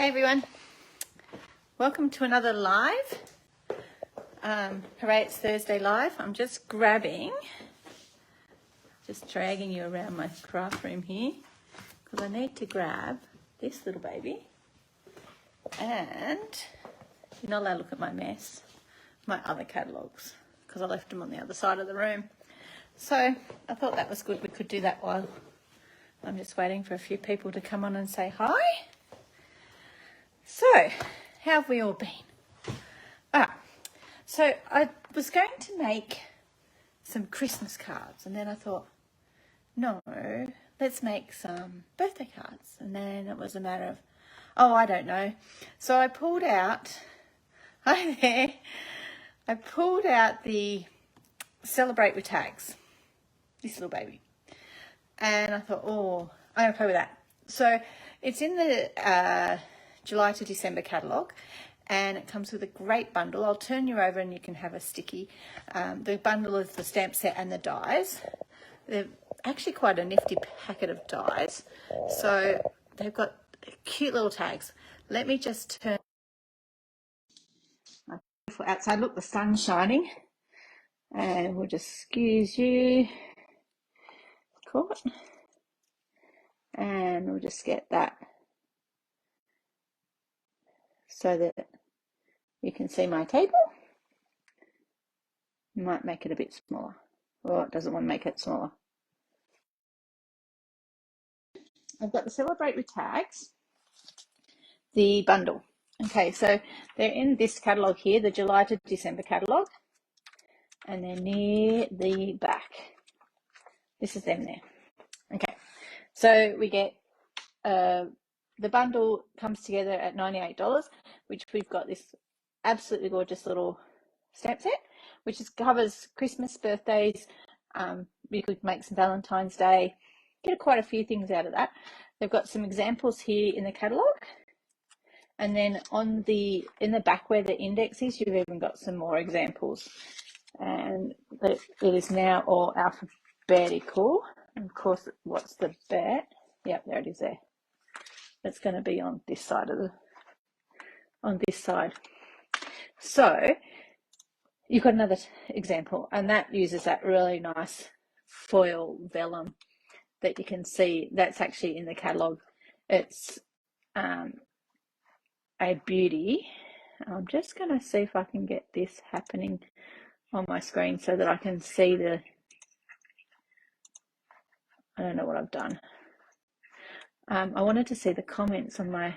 everyone, welcome to another live. Hooray, it's Thursday live. I'm just dragging you around my craft room here because I need to grab this little baby, and you're not allowed to look at my mess, my other catalogues, because I left them on the other side of the room. So I thought that was good. We could do that while I'm just waiting for a few people to come on and say hi. So, how have we all been? So I was going to make some Christmas cards, and then I thought, no, let's make some birthday cards. And then it was a matter of, I don't know. So I pulled out, I pulled out the Celebrate with Tags, this little baby. And I thought, I'm going to play with that. So it's in the July to December catalogue, and it comes with a great bundle. I'll turn you over and you can have a sticky. The bundle is the stamp set and the dies. They're actually quite a nifty packet of dies. So they've got cute little tags. Let me just turn my beautiful outside. Look, the sun's shining. And we'll just excuse you. Caught. And we'll just get that so that you can see my table. Might make it a bit smaller. Or it doesn't want to make it smaller. I've got the Celebrate with Tags, the bundle. Okay, so they're in this catalogue here, the July to December catalogue. And they're near the back. This is them there. Okay, so we get, the bundle comes together at $98, which we've got this absolutely gorgeous little stamp set, which covers Christmas, birthdays. We could make some Valentine's Day, get quite a few things out of that. They've got some examples here in the catalogue, and then in the back where the index is, you've even got some more examples. And it is now all alphabetical. And of course, what's the bet? Yep, there it is there. That's going to be on this side on this side. So you've got another example, and that uses that really nice foil vellum that you can see. That's actually in the catalogue. It's a beauty. I'm just going to see if I can get this happening on my screen so that I can see I don't know what I've done. I wanted to see the comments on my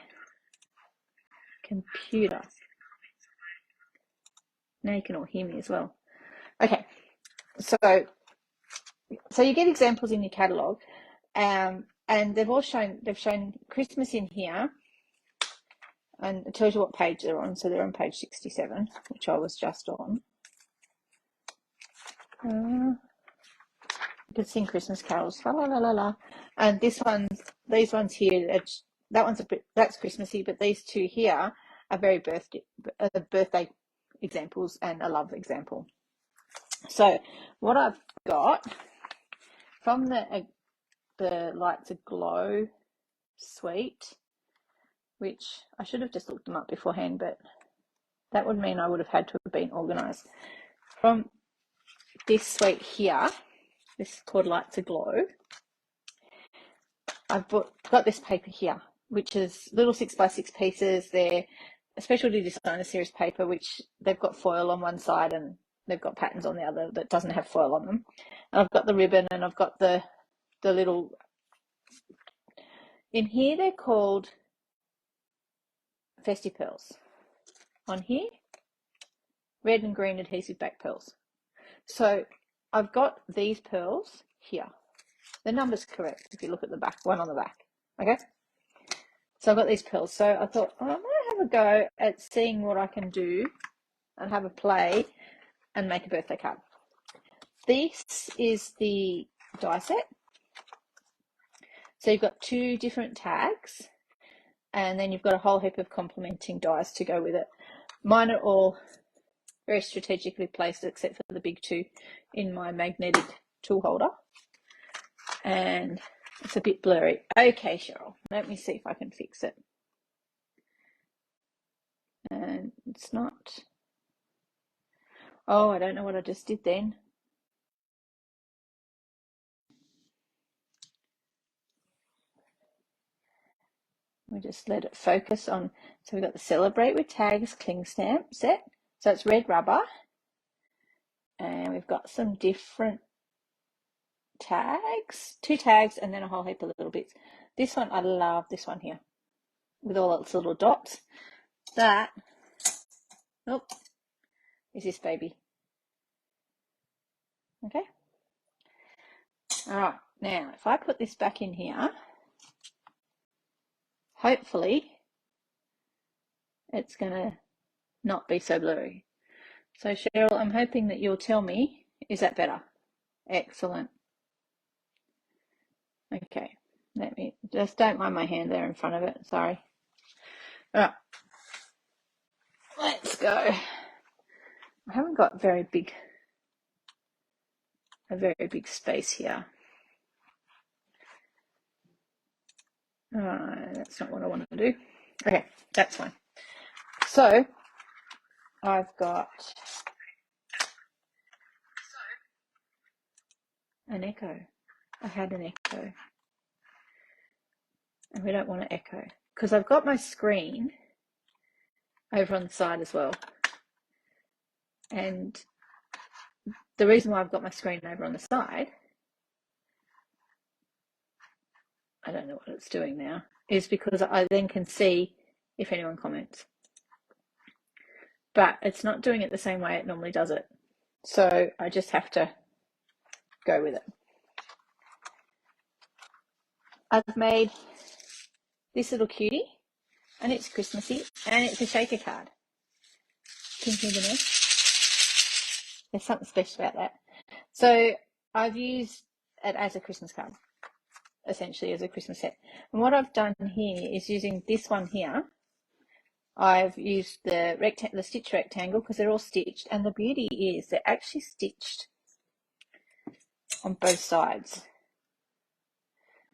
computer. Now you can all hear me as well. Okay, so you get examples in your catalogue, and they've shown Christmas in here, and it tells you what page they're on. So they're on page 67, which I was just on. You can sing Christmas carols, la la la la la. And these ones here, that's Christmassy, but these two here are very birthday examples and a love example. So what I've got from the Lights Aglow suite, which I should have just looked them up beforehand, but that would mean I would have had to have been organised. From this suite here, this is called Lights Aglow, I've got this paper here, which is little 6x6 pieces. They're a specialty designer series paper, which they've got foil on one side and they've got patterns on the other that doesn't have foil on them. And I've got the ribbon, and I've got the little, in here they're called festive pearls. On here, red and green adhesive back pearls. So I've got these pearls here. The number's correct if you look at the back, one on the back. Okay? So I've got these pearls. So I thought, I might have a go at seeing what I can do and have a play and make a birthday card. This is the die set. So you've got two different tags, and then you've got a whole heap of complementing dies to go with it. Mine are all very strategically placed, except for the big two in my magnetic tool holder. And it's a bit blurry. Okay, Cheryl, let me see if I can fix it. it's not. Oh, I don't know what I just did then. We just let it focus on. So we've got the Celebrate with Tags cling stamp set. So it's red rubber. And we've got some different tags, 2 tags, and then a whole heap of little bits. This one, I love this one here with all its little dots. That, oh, is this baby. Okay. All right. Now, if I put this back in here, hopefully it's going to not be so blurry. So Cheryl, I'm hoping that you'll tell me, is that better? Excellent. Okay, let me, just don't mind my hand there in front of it, sorry. All right, let's go. I haven't got a very big space here. That's not what I want to do. Okay, that's fine. So I've got an echo. I had an echo. And we don't want to echo because I've got my screen over on the side as well. And the reason why I've got my screen over on the side, I don't know what it's doing now, is because I then can see if anyone comments. But it's not doing it the same way it normally does it. So I just have to go with it. I've made this little cutie, and it's Christmassy, and it's a shaker card. Can you hear the noise? There's something special about that. So I've used it as a Christmas card, essentially as a Christmas set. And what I've done here is using this one here. I've used the stitch rectangle because they're all stitched, and the beauty is they're actually stitched on both sides.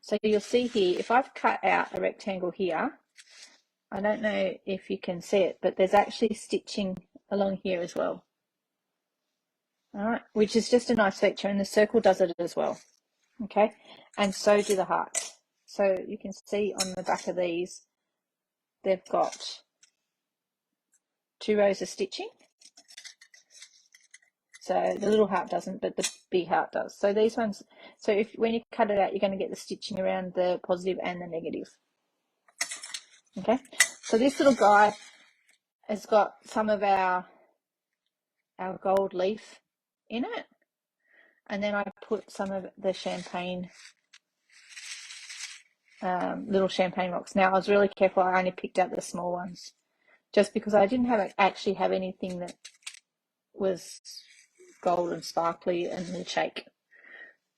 So you'll see here, if I've cut out a rectangle here, I don't know if you can see it, but there's actually stitching along here as well. All right, which is just a nice feature, and the circle does it as well. Okay, and so do the hearts. So you can see on the back of these, they've got 2 rows of stitching. So the little heart doesn't, but the big heart does. So these ones, so when you cut it out, you're going to get the stitching around the positive and the negative. Okay, so this little guy has got some of our gold leaf in it, and then I put some of the champagne, little champagne rocks. Now I was really careful. I only picked out the small ones, just because I didn't actually have anything that was gold and sparkly and will shake.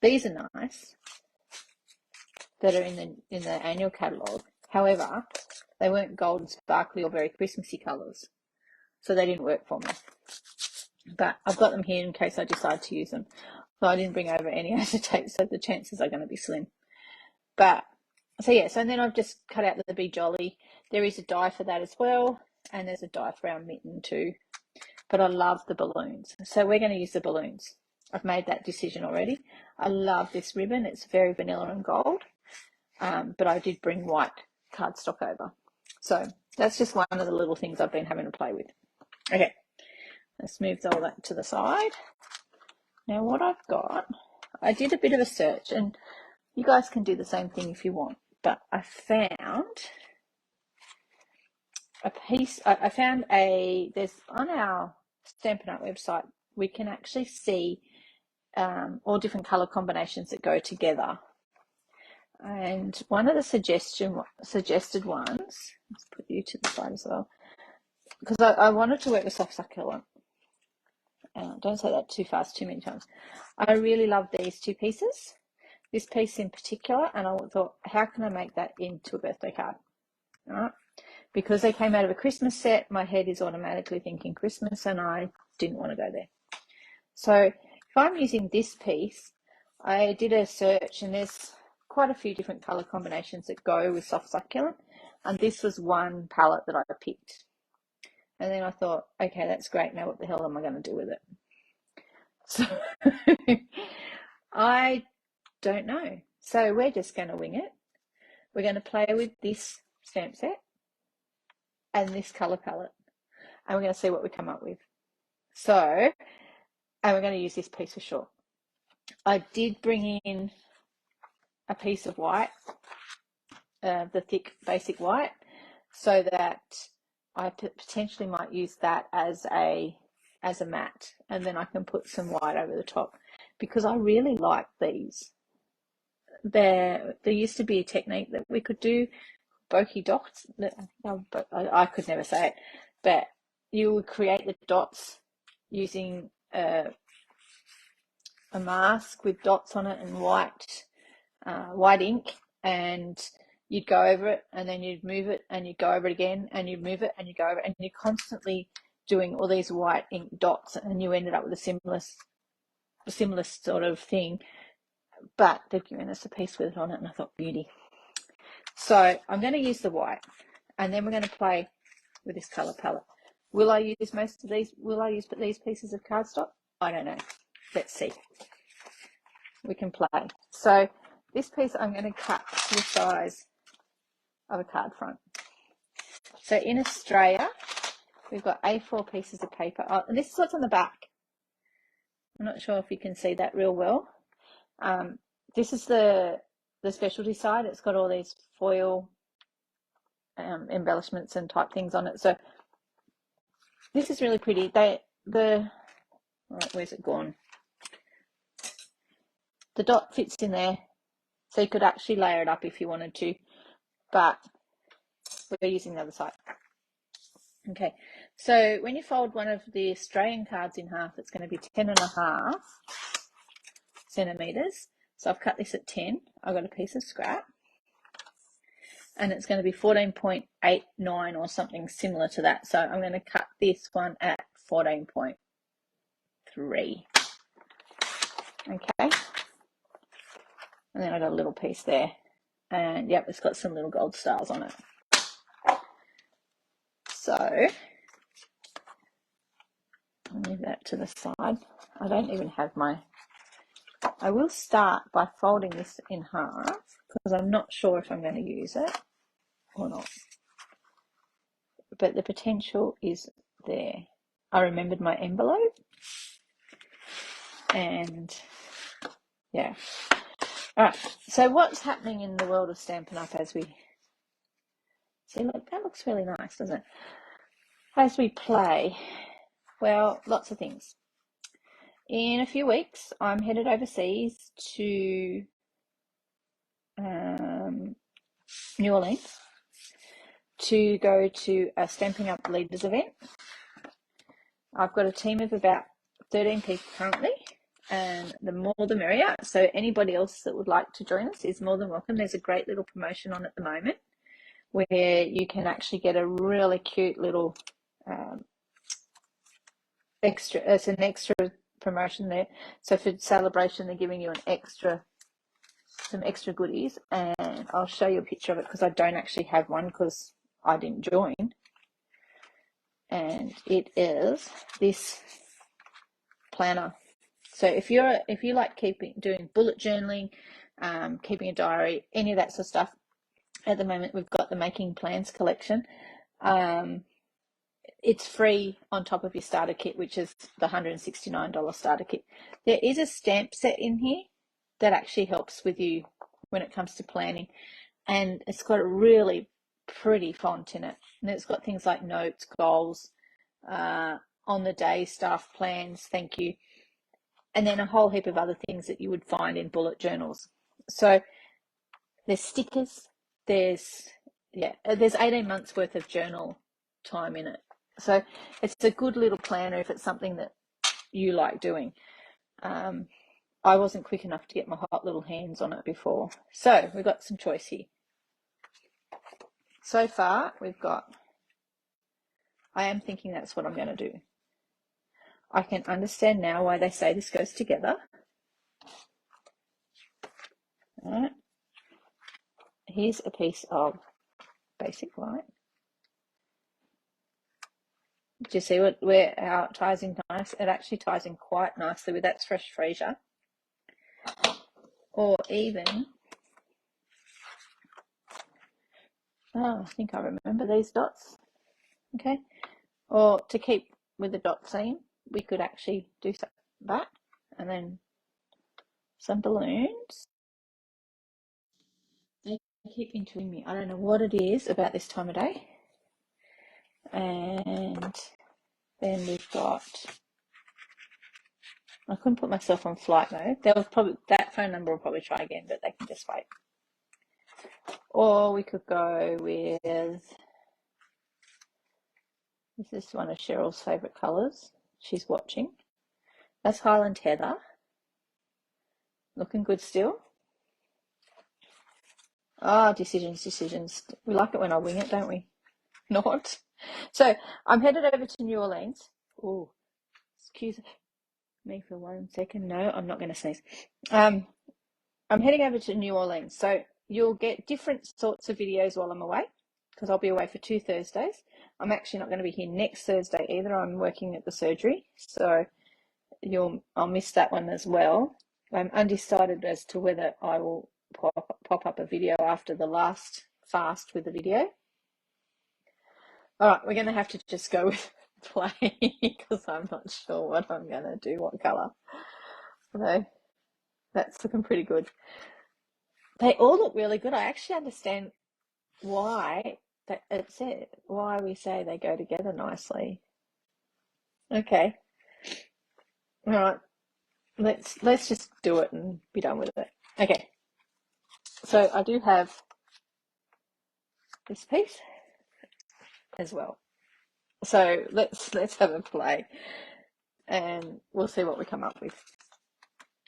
These are nice that are in the annual catalogue. However, they weren't gold and sparkly or very Christmassy colours, so they didn't work for me. But I've got them here in case I decide to use them. So I didn't bring over any acetate, so the chances are going to be slim. But so yeah, so then I've just cut out the Be Jolly. There is a die for that as well, and there's a die for our mitten too. But I love the balloons, so we're going to use the balloons. I've made that decision already. I love this ribbon. It's very vanilla and gold, but I did bring white cardstock over. So that's just one of the little things I've been having to play with. Okay, let's move all that to the side. Now what I've got, I did a bit of a search, and you guys can do the same thing if you want, but I found a piece, there's on our Stampin' Up website, we can actually see all different colour combinations that go together. And one of the suggested ones, let's put you to the side as well, because I wanted to work with soft succulent. Don't say that too fast too many times. I really love these 2 pieces, this piece in particular, and I thought, how can I make that into a birthday card? All right. Because they came out of a Christmas set, my head is automatically thinking Christmas, and I didn't want to go there. So if I'm using this piece, I did a search, and there's quite a few different colour combinations that go with soft succulent, and this was one palette that I picked. And then I thought, okay, that's great. Now what the hell am I going to do with it? So I don't know. So we're just going to wing it. We're going to play with this stamp set and this colour palette. And we're going to see what we come up with. So, and we're going to use this piece for sure. I did bring in a piece of white, the thick basic white, so that I potentially might use that as a mat, and then I can put some white over the top, because I really like these. There used to be a technique that we could do, bokeh dots. I could never say it, but you would create the dots using a mask with dots on it and white ink, and you'd go over it and then you'd move it and you'd go over it again and you'd move it and you go over it, and you're constantly doing all these white ink dots, and you ended up with a similar sort of thing, but they've given us a piece with it on it, and I thought, beauty. So I'm going to use the white, and then we're going to play with this colour palette. Will I use most of these? Will I use these pieces of cardstock? I don't know. Let's see. We can play. So this piece I'm going to cut to the size of a card front. So in Australia, we've got A4 pieces of paper. Oh, and this is what's on the back. I'm not sure if you can see that real well. This is the specialty side. It's got all these foil embellishments and type things on it. So this is really pretty. Where's it gone? The dot fits in there, so you could actually layer it up if you wanted to, but we're using the other side. Okay, so when you fold one of the Australian cards in half, it's going to be 10.5 centimetres. So I've cut this at 10. I've got a piece of scrap, and it's going to be 14.89 or something similar to that. So I'm going to cut this one at 14.3. Okay, and then I got a little piece there, and yep, it's got some little gold stars on it. So I'll move that to the side. I don't even have I will start by folding this in half, because I'm not sure if I'm going to use it or not, but the potential is there. I remembered my envelope, and yeah. All right, so what's happening in the world of Stampin' Up! As we see? Look, that looks really nice, doesn't it? As we play, well, lots of things. In a few weeks, I'm headed overseas to New Orleans to go to a Stampin' Up! Leaders event. I've got a team of about 13 people currently, and the more the merrier. So anybody else that would like to join us is more than welcome. There's a great little promotion on at the moment where you can actually get a really cute little extra. It's an extra promotion there. So for celebration, they're giving you some extra goodies, and I'll show you a picture of it because I don't actually have one because I didn't join. And it is this planner. So if you like doing bullet journaling, keeping a diary, any of that sort of stuff, at the moment we've got the Making Plans collection. It's free on top of your starter kit, which is the $169 starter kit. There is a stamp set in here that actually helps with you when it comes to planning, and it's got a really pretty font in it, and it's got things like notes, goals, on the day stuff, plans, thank you, and then a whole heap of other things that you would find in bullet journals. So there's stickers, there's 18 months worth of journal time in it. So it's a good little planner if it's something that you like doing. I wasn't quick enough to get my hot little hands on it before. So we've got some choice here. So far I am thinking that's what I'm going to do. I can understand now why they say this goes together. All right. Here's a piece of basic white. Do you see how it ties in nice? It actually ties in quite nicely with that fresh freesia. Or even, I think I remember these dots. Okay. Or to keep with the dot theme, we could actually do that and then some balloons. They keep interrupting me. I don't know what it is about this time of day. And then we've got, I couldn't put myself on flight mode. That phone number will probably try again, but they can just wait. Or we could go with, this is one of Cheryl's favourite colours. She's watching. That's Highland Heather. Looking good still. Decisions. We like it when I wing it, don't we? Not. So I'm headed over to New Orleans. Oh, excuse me for 1 second. No, I'm not going to sneeze. I'm heading over to New Orleans. So you'll get different sorts of videos while I'm away, because I'll be away for 2 Thursdays. I'm actually not going to be here next Thursday either. I'm working at the surgery. So I'll miss that one as well. I'm undecided as to whether I will pop up a video after the last fast with the video. All right, we're going to have to just go with play because I'm not sure what I'm going to do, what colour. So that's looking pretty good. They all look really good. I actually understand why we say they go together nicely. Okay. All right. Let's just do it and be done with it. Okay. So I do have this piece as well. So let's have a play and we'll see what we come up with.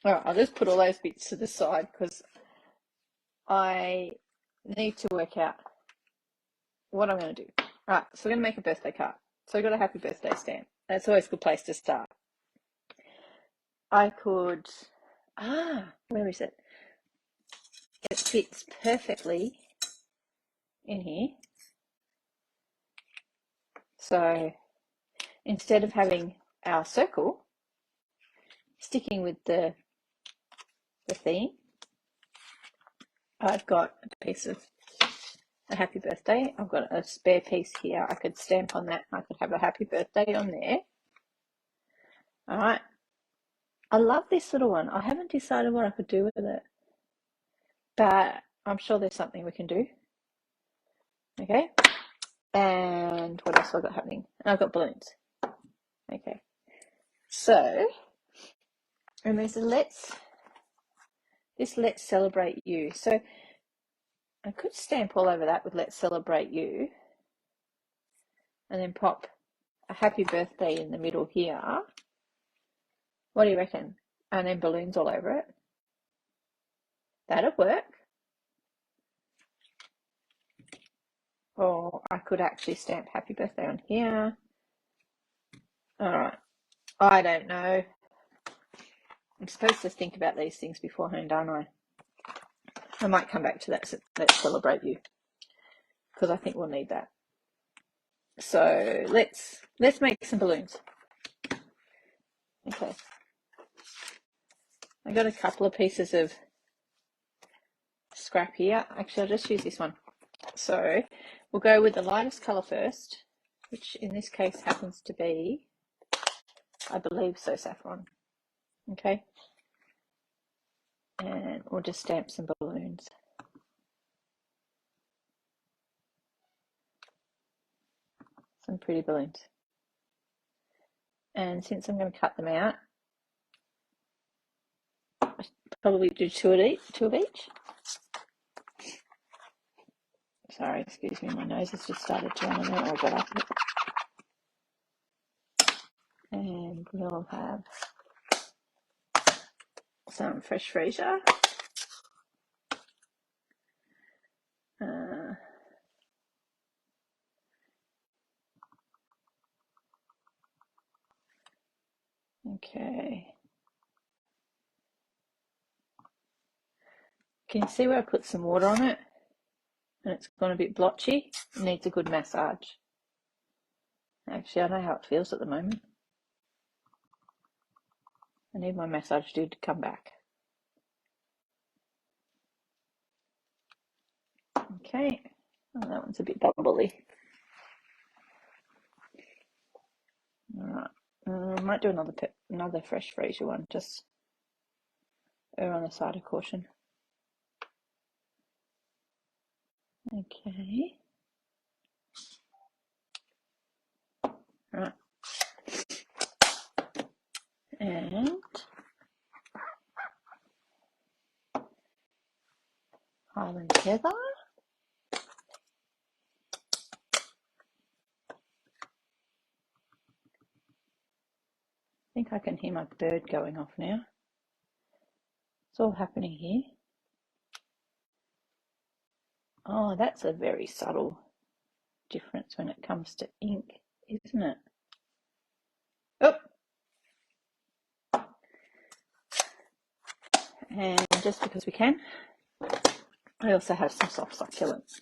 All right, I'll just put all those bits to the side because I need to work out what I'm going to do. All right, so we're going to make a birthday card. So we've got a happy birthday stamp. That's always a good place to start. I could, where is it? It fits perfectly in here. So instead of having our circle, sticking with the theme, I've got a piece of a happy birthday. I've got a spare piece here. I could stamp on that. I could have a happy birthday on there. All right. I love this little one. I haven't decided what I could do with it, but I'm sure there's something we can do. Okay. And what else have I got happening? I've got balloons. Okay. So, and there's let's celebrate you. So I could stamp all over that with let's celebrate you and then pop a happy birthday in the middle here. What do you reckon? And then balloons all over it. That'd work. Or I could actually stamp happy birthday on here. All right. I don't know. I'm supposed to think about these things beforehand, aren't I? I might come back to that. Let's celebrate you because I think we'll need that. So let's make some balloons. Okay. I got a couple of pieces of scrap here. Actually, I'll just use this one. So we'll go with the lightest colour first, which in this case happens to be, I believe so, saffron. Okay. And we'll just stamp some balloons. Some pretty balloons. And since I'm going to cut them out, I'll probably do two of each. Sorry, excuse me, my nose has just started to run out. I got up. And we'll have some fresh freesia. Okay. Can you see where I put some water on it? And it's gone a bit blotchy. It needs a good massage. Actually, I know how it feels at the moment. I need my massage dude to come back. Okay. Oh, that one's a bit bubbly. All right. I might do another fresh freezer one, just err on the side of caution. Okay. All right. And Highland Heather. I think I can hear my bird going off now. It's all happening here. Oh, that's a very subtle difference when it comes to ink, isn't it? Oh. And just because we can, I also have some soft succulents.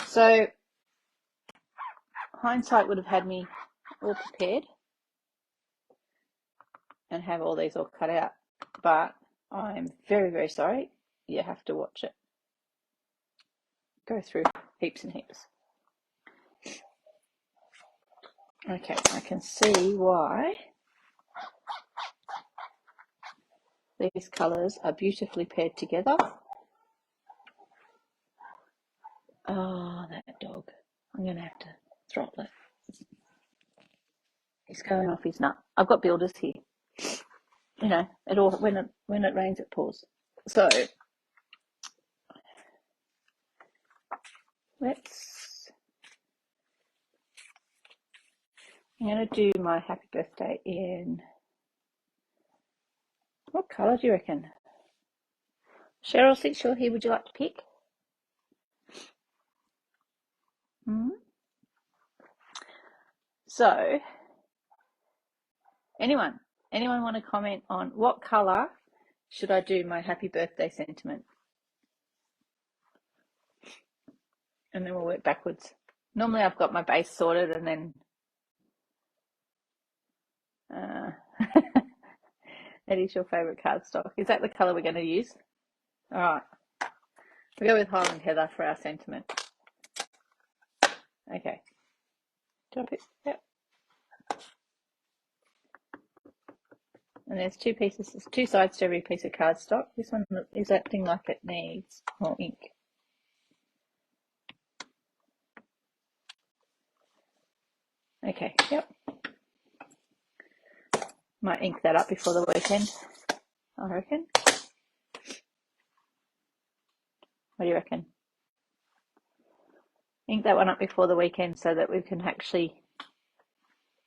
So hindsight would have had me all prepared and have all these all cut out, but I'm very, very sorry. You have to watch it go through heaps and heaps. Okay, I can see why these colours are beautifully paired together. Oh, that dog. I'm going to have to throttle it. He's going off his nut. I've got builders here. You know, it all when it rains it pours. So I'm going to do my happy birthday in, what colour do you reckon? Cheryl, since you're here, would you like to pick? So, anyone want to comment on what colour should I do my happy birthday sentiment? And then we'll work backwards. Normally I've got my base sorted and then that is your favourite cardstock. Is that the colour we're going to use? All right. We'll go with Highland Heather for our sentiment. Okay. Drop it. Yep. And there's two pieces, there's two sides to every piece of cardstock. This one is acting like it needs more ink. Okay, yep. Might ink that up before the weekend, I reckon. What do you reckon? Ink that one up before the weekend so that we can actually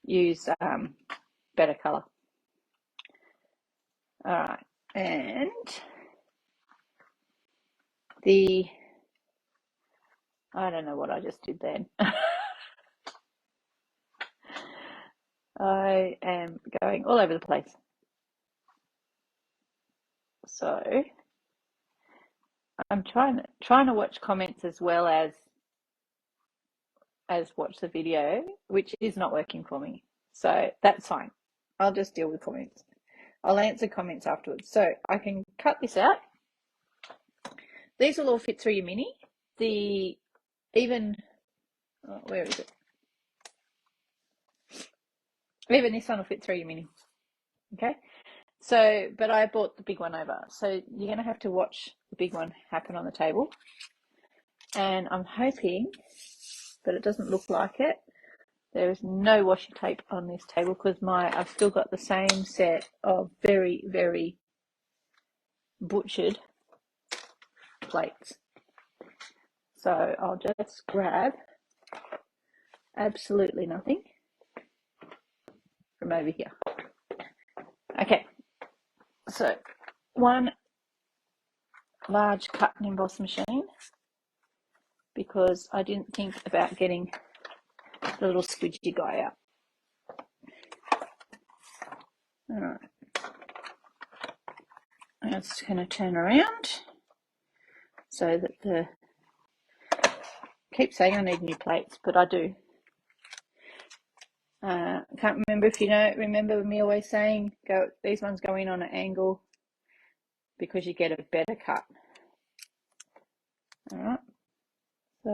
use better colour. All right, and I don't know what I just did then. I am going all over the place. So I'm trying to watch comments as well as watch the video, which is not working for me. So that's fine. I'll just deal with comments. I'll answer comments afterwards. So I can cut this out. These will all fit through your mini. Where is it? Even this one will fit through your mini. Okay. So, but I brought the big one over. So you're going to have to watch the big one happen on the table. And I'm hoping, but it doesn't look like it, there is no washi tape on this table because I've still got the same set of very, very butchered plates. So I'll just grab absolutely nothing from over here. Okay, so one large cut and emboss machine because I didn't think about getting the little squidgy guy out. All right, I'm just going to turn around so that keep saying I need new plates, but I do. Can't remember if you know, remember me always saying, these ones go in on an angle because you get a better cut. All right, so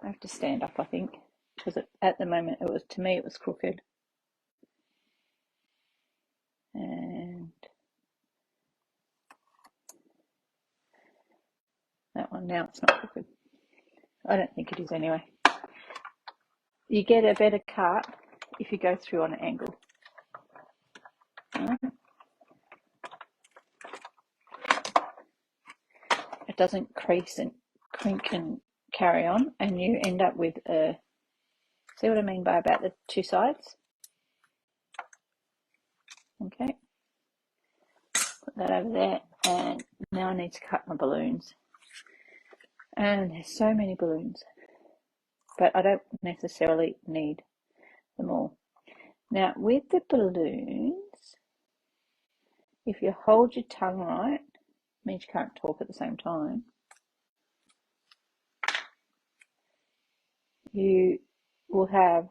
I have to stand up, I think, because at the moment to me it was crooked. And that one now it's not crooked. I don't think it is anyway. You get a better cut if you go through on an angle. Right? It doesn't crease and crink and carry on, and you end up with a, see what I mean by about the two sides? Okay, put that over there, and now I need to cut my balloons. And there's so many balloons, but I don't necessarily need them all. Now with the balloons, if you hold your tongue right, means you can't talk at the same time, you will have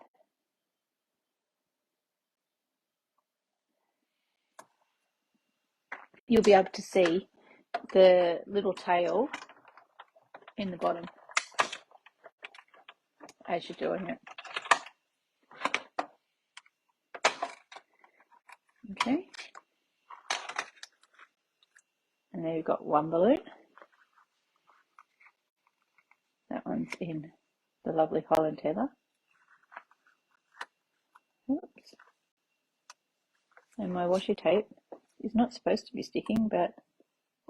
you'll be able to see the little tail in the bottom as you're doing it. Okay, and there you've got one balloon. That one's in the lovely Holland Heather. Oops. And my washi tape is not supposed to be sticking, but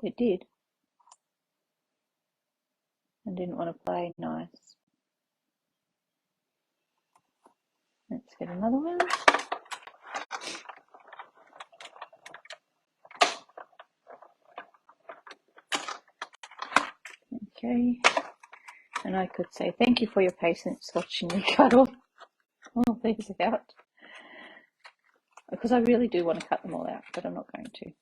it did. And didn't want to play nice. Let's get another one. Okay. And I could say thank you for your patience watching me cuddle all these out. Because I really do want to cut them all out, but I'm not going to.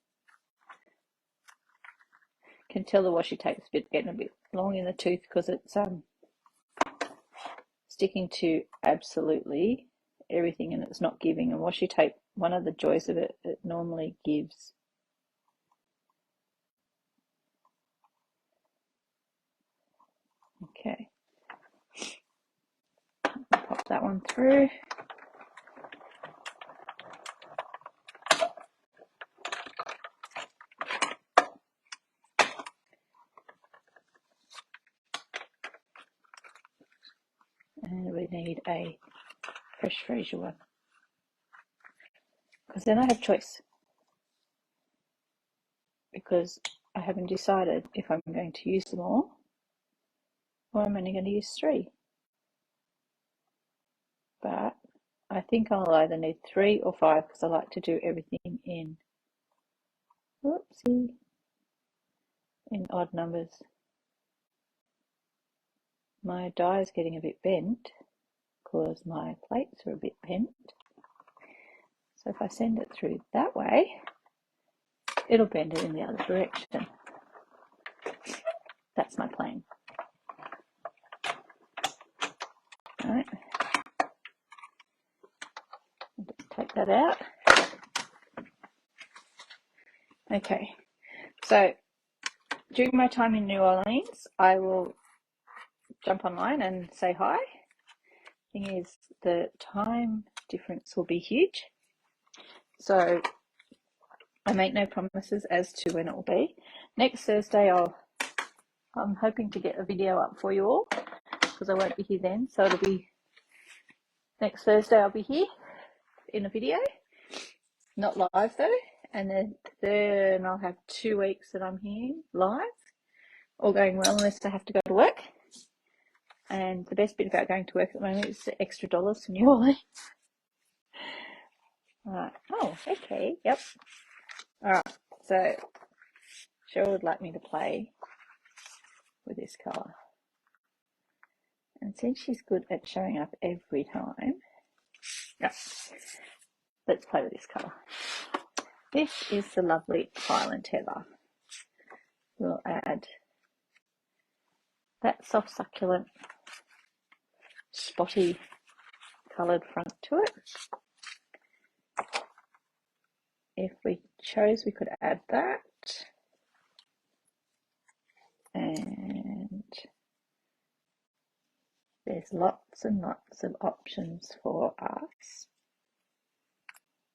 Can tell the washi tape's getting a bit long in the tooth because it's sticking to absolutely everything and it's not giving. And washi tape, one of the joys of it, it normally gives. Okay, pop that one through. And we need a fresh Fraser one. Because then I have choice. Because I haven't decided if I'm going to use them all or I'm only going to use 3. But I think I'll either need 3 or 5 because I like to do everything in, whoopsie, in odd numbers. My die is getting a bit bent because my plates are a bit bent. So if I send it through that way, it'll bend it in the other direction. That's my plan. All right. I'll just take that out. Okay. So during my time in New Orleans, I will jump online and say hi. Thing is, the time difference will be huge. So I make no promises as to when it will be. Next Thursday, I'm hoping to get a video up for you all because I won't be here then. So it'll be next Thursday. I'll be here in a video, not live though. And then I'll have 2 weeks that I'm here live, all going well unless I have to go to work. And the best bit about going to work at the moment is the extra dollars from New Orleans. Alright. Oh, okay. Yep. Alright. So Cheryl would like me to play with this colour. And since she's good at showing up every time, yeah, let's play with this colour. This is the lovely Highland Heather. We'll add that soft succulent spotty coloured front to it. If we chose, we could add that. And there's lots and lots of options for us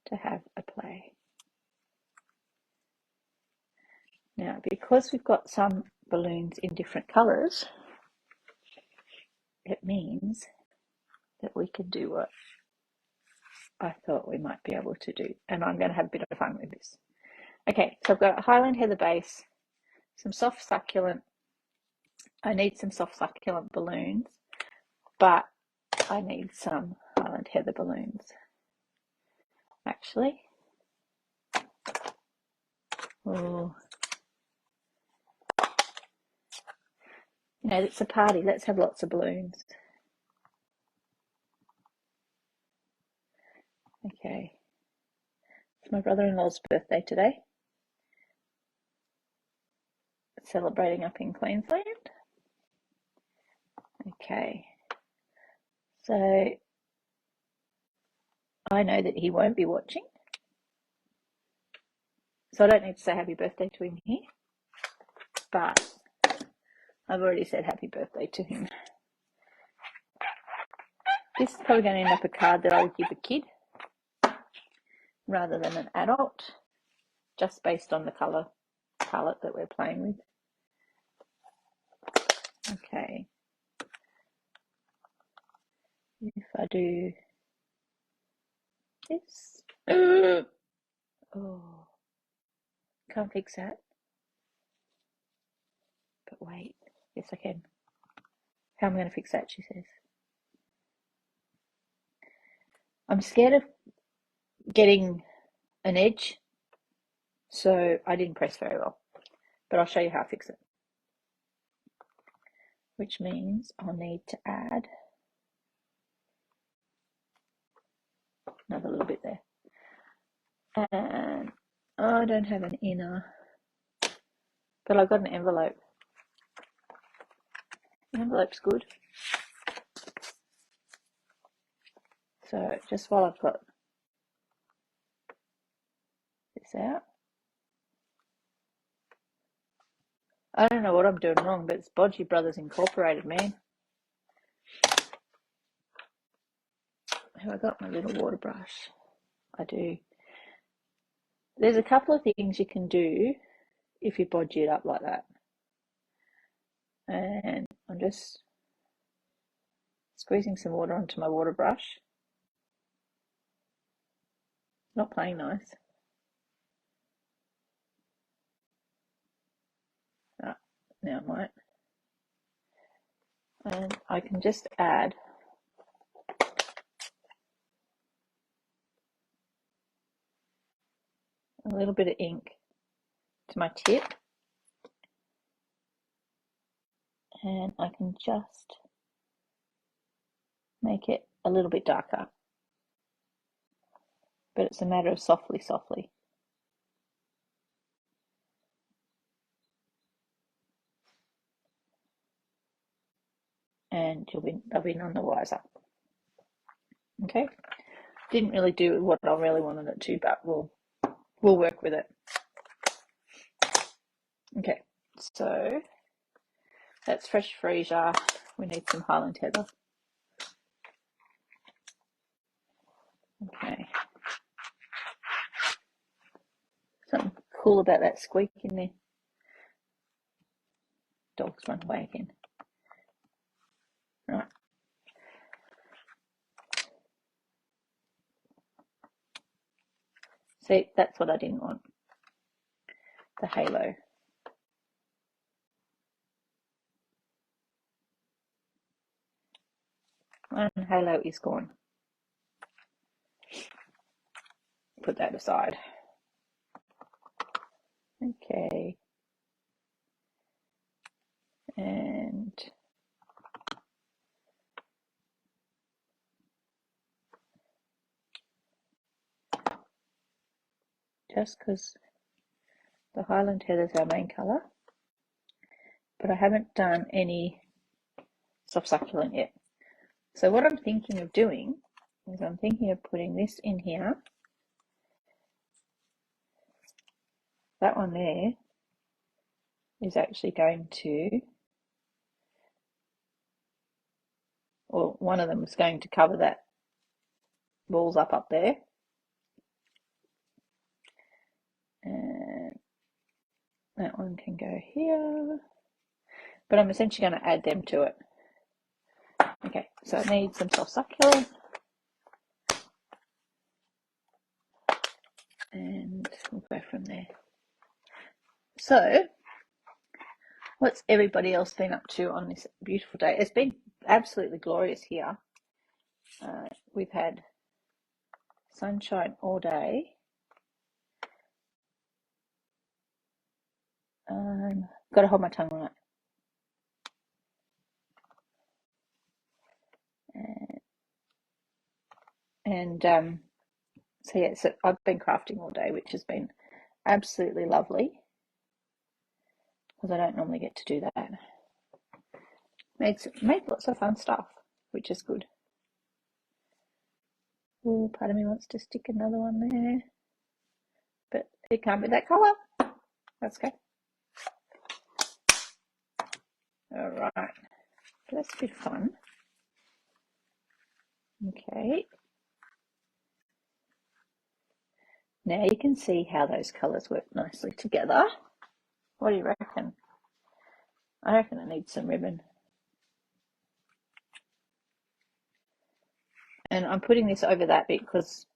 to have a play. Now, because we've got some balloons in different colours, it means that we can do what I thought we might be able to do. And I'm going to have a bit of fun with this. Okay, so I've got a Highland Heather base, some soft succulent. I need some soft succulent balloons, but I need some Highland Heather balloons. Actually, oh, you know, it's a party. Let's have lots of balloons. Okay, it's my brother-in-law's birthday today. Celebrating up in Queensland. Okay, so I know that he won't be watching, so I don't need to say happy birthday to him here, but I've already said happy birthday to him. This is probably going to end up a card that I would give a kid rather than an adult, just based on the colour palette that we're playing with. Okay. If I do this, oh, can't fix that. But wait, yes I can. How am I going to fix that, she says. I'm scared of getting an edge, so I didn't press very well. But I'll show you how I fix it. Which means I'll need to add another little bit there. And I don't have an inner, but I've got an envelope. The envelope's good. So just while I've got this out, I don't know what I'm doing wrong, but it's Bodgy Brothers Incorporated, man. Have I got my little water brush? I do. There's a couple of things you can do if you bodgy it up like that. And I'm just squeezing some water onto my water brush. Not playing nice. Ah, now it might. And I can just add a little bit of ink to my tip, and I can just make it a little bit darker, but it's a matter of softly. And they'll be none the wiser. Okay, didn't really do what I really wanted it to, but we'll work with it. Okay, so that's fresh freesia. We need some Highland Heather. Okay. Something cool about that squeak in there. Dogs run away again. Right. See, that's what I didn't want. The halo. One halo is gone. Put that aside. Okay. And just because the Highland Heather is our main colour, but I haven't done any soft succulent yet. So what I'm thinking of doing is I'm thinking of putting this in here. That one there is actually going to, or one of them is going to cover that balls up there. And that one can go here. But I'm essentially going to add them to it. Okay, so I need some soft succulent. And we'll go from there. So, what's everybody else been up to on this beautiful day? It's been absolutely glorious here. We've had sunshine all day. Got to hold my tongue right. So yeah, so I've been crafting all day, which has been absolutely lovely because I don't normally get to do that. Made lots of fun stuff, which is good. Oh, part of me wants to stick another one there, but it can't be that colour. That's okay. All right, that's a bit of fun. Okay. Now you can see how those colours work nicely together. What do you reckon? I reckon it needs some ribbon. And I'm putting this over that bit because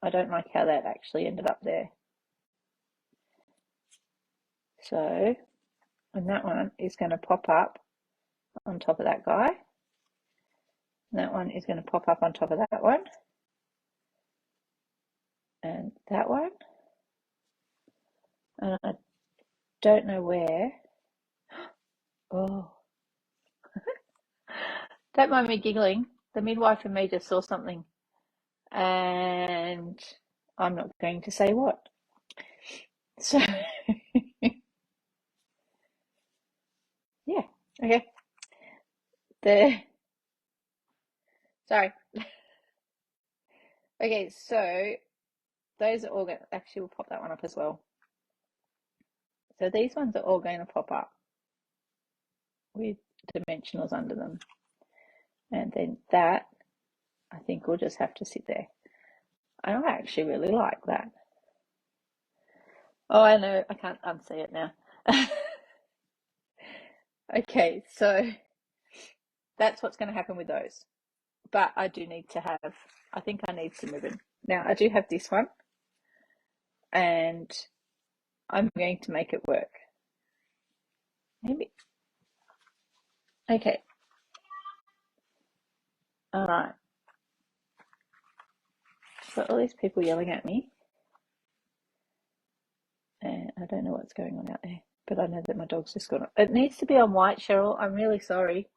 I don't like how that actually ended up there. So, and that one is going to pop up on top of that guy. And that one is going to pop up on top of that one. And that one. And I don't know where. Oh. Don't mind me giggling. The midwife and me just saw something. And I'm not going to say what. So, yeah. Okay. Sorry. Okay, so those are all going to, actually we'll pop that one up as well. So these ones are all going to pop up with dimensionals under them. And then that, I think will just have to sit there. I don't actually really like that. Oh, I know, I can't unsee it now. Okay, so that's what's going to happen with those. But I do need to have, I think I need some ribbon. Now, I do have this one, and I'm going to make it work. Maybe. Okay. All right. So all these people yelling at me, and I don't know what's going on out there, but I know that my dog's just gone. It needs to be on white, Cheryl. I'm really sorry.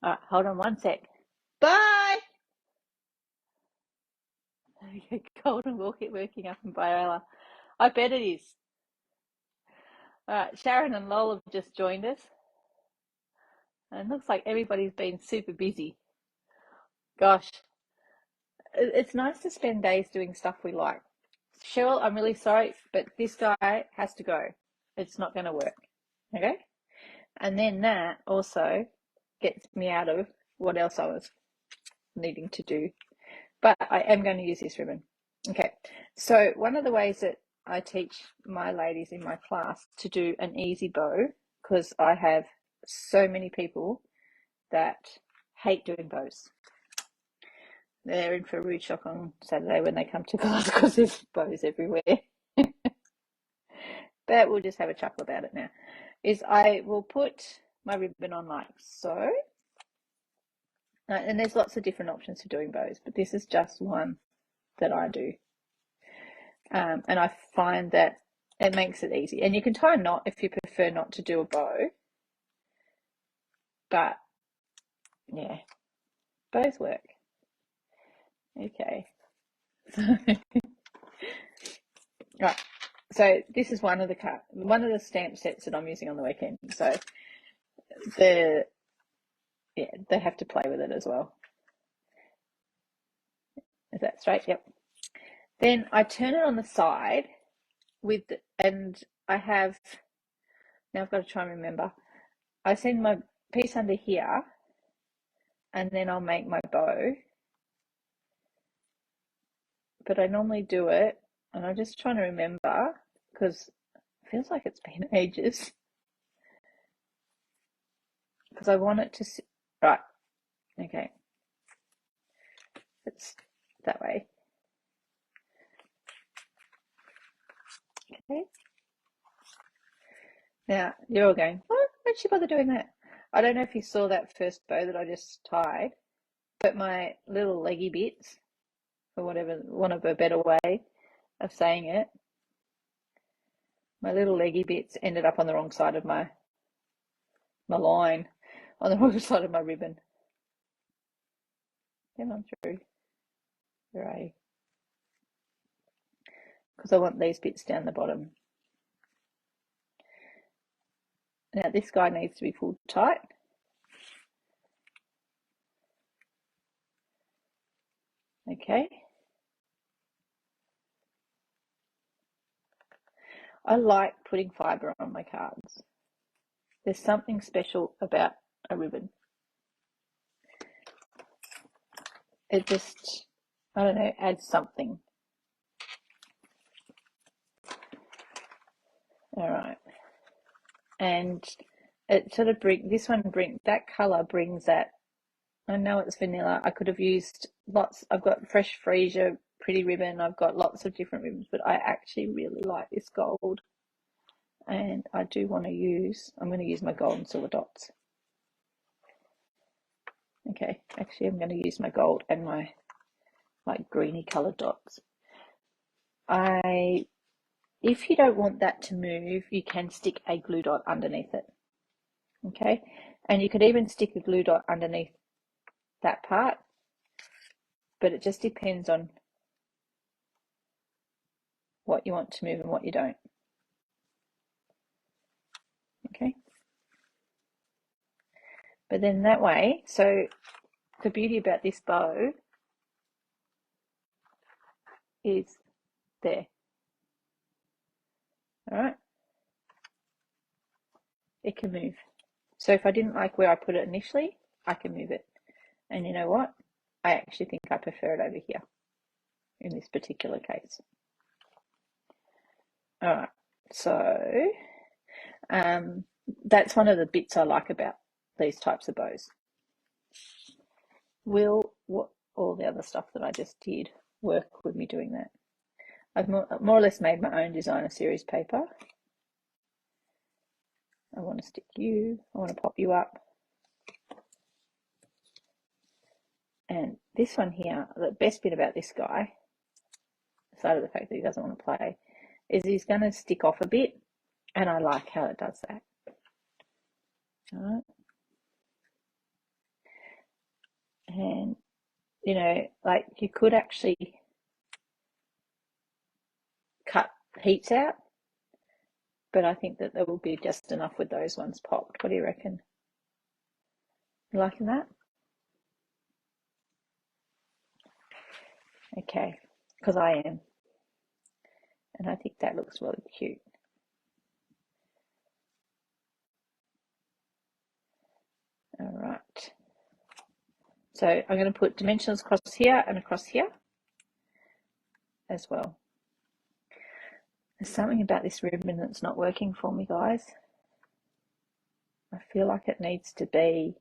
All right, hold on one sec. Bye. Okay, Golden will keep working up in Biella. I bet it is. All right, Sharon and Lola have just joined us. And it looks like everybody's been super busy. Gosh, it's nice to spend days doing stuff we like. Cheryl, I'm really sorry, but this guy has to go. It's not going to work. Okay? And then that also gets me out of what else I was needing to do. But I am going to use this ribbon. Okay, so one of the ways that I teach my ladies in my class to do an easy bow, because I have so many people that hate doing bows. They're in for a rude shock on Saturday when they come to class because there's bows everywhere. But we'll just have a chuckle about it now. Is I will put my ribbon on like so. And there's lots of different options for doing bows, but this is just one that I do. And I find that it makes it easy. And you can tie a knot if you prefer not to do a bow. But, yeah, both work. Okay. Right. So this is one of the stamp sets that I'm using on the weekend. So Yeah, they have to play with it as well. Is that straight? Yep. Then I turn it on the side and I have, now I've got to try and remember. I send my piece under here and then I'll make my bow. But I normally do it, and I'm just trying to remember because it feels like it's been ages. Because I want it to sit right. Okay, it's that way. Okay. Now you're all going, what? Why'd she bother doing that? I don't know if you saw that first bow that I just tied, but my little leggy bits, for whatever, want of a better way of saying it, my little leggy bits ended up on the wrong side of my line, on the wrong side of my ribbon. Come on through. Hooray. Because I want these bits down the bottom. Now this guy needs to be pulled tight. Okay. I like putting fibre on my cards. There's something special about a ribbon. It just, I don't know, adds something. All right. And it sort of that colour brings that, I know it's vanilla. I could have used lots, I've got fresh freesia, pretty ribbon. I've got lots of different ribbons, but I actually really like this gold. And I do want to I'm going to use my gold and silver dots. Okay, actually I'm going to use my gold and my like greeny coloured dots. If you don't want that to move, you can stick a glue dot underneath it. Okay, and you could even stick a glue dot underneath that part, but it just depends on what you want to move and what you don't. Okay, but then that way, so the beauty about this bow is there. All right, it can move. So if I didn't like where I put it initially, I can move it. And you know what? I actually think I prefer it over here in this particular case. All right, so that's one of the bits I like about these types of bows. Will all the other stuff that I just did work with me doing that? I've more or less made my own designer series paper. I want to stick you, I want to pop you up. And this one here, the best bit about this guy, aside of the fact that he doesn't want to play, is he's going to stick off a bit, and I like how it does that. All right. And, you know, like you could actually cut heaps out, but I think that there will be just enough with those ones popped. What do you reckon? You liking that? Okay, because I am. And I think that looks really cute. All right. So I'm going to put dimensionals across here and across here as well. There's something about this ribbon that's not working for me, guys. I feel like it needs to be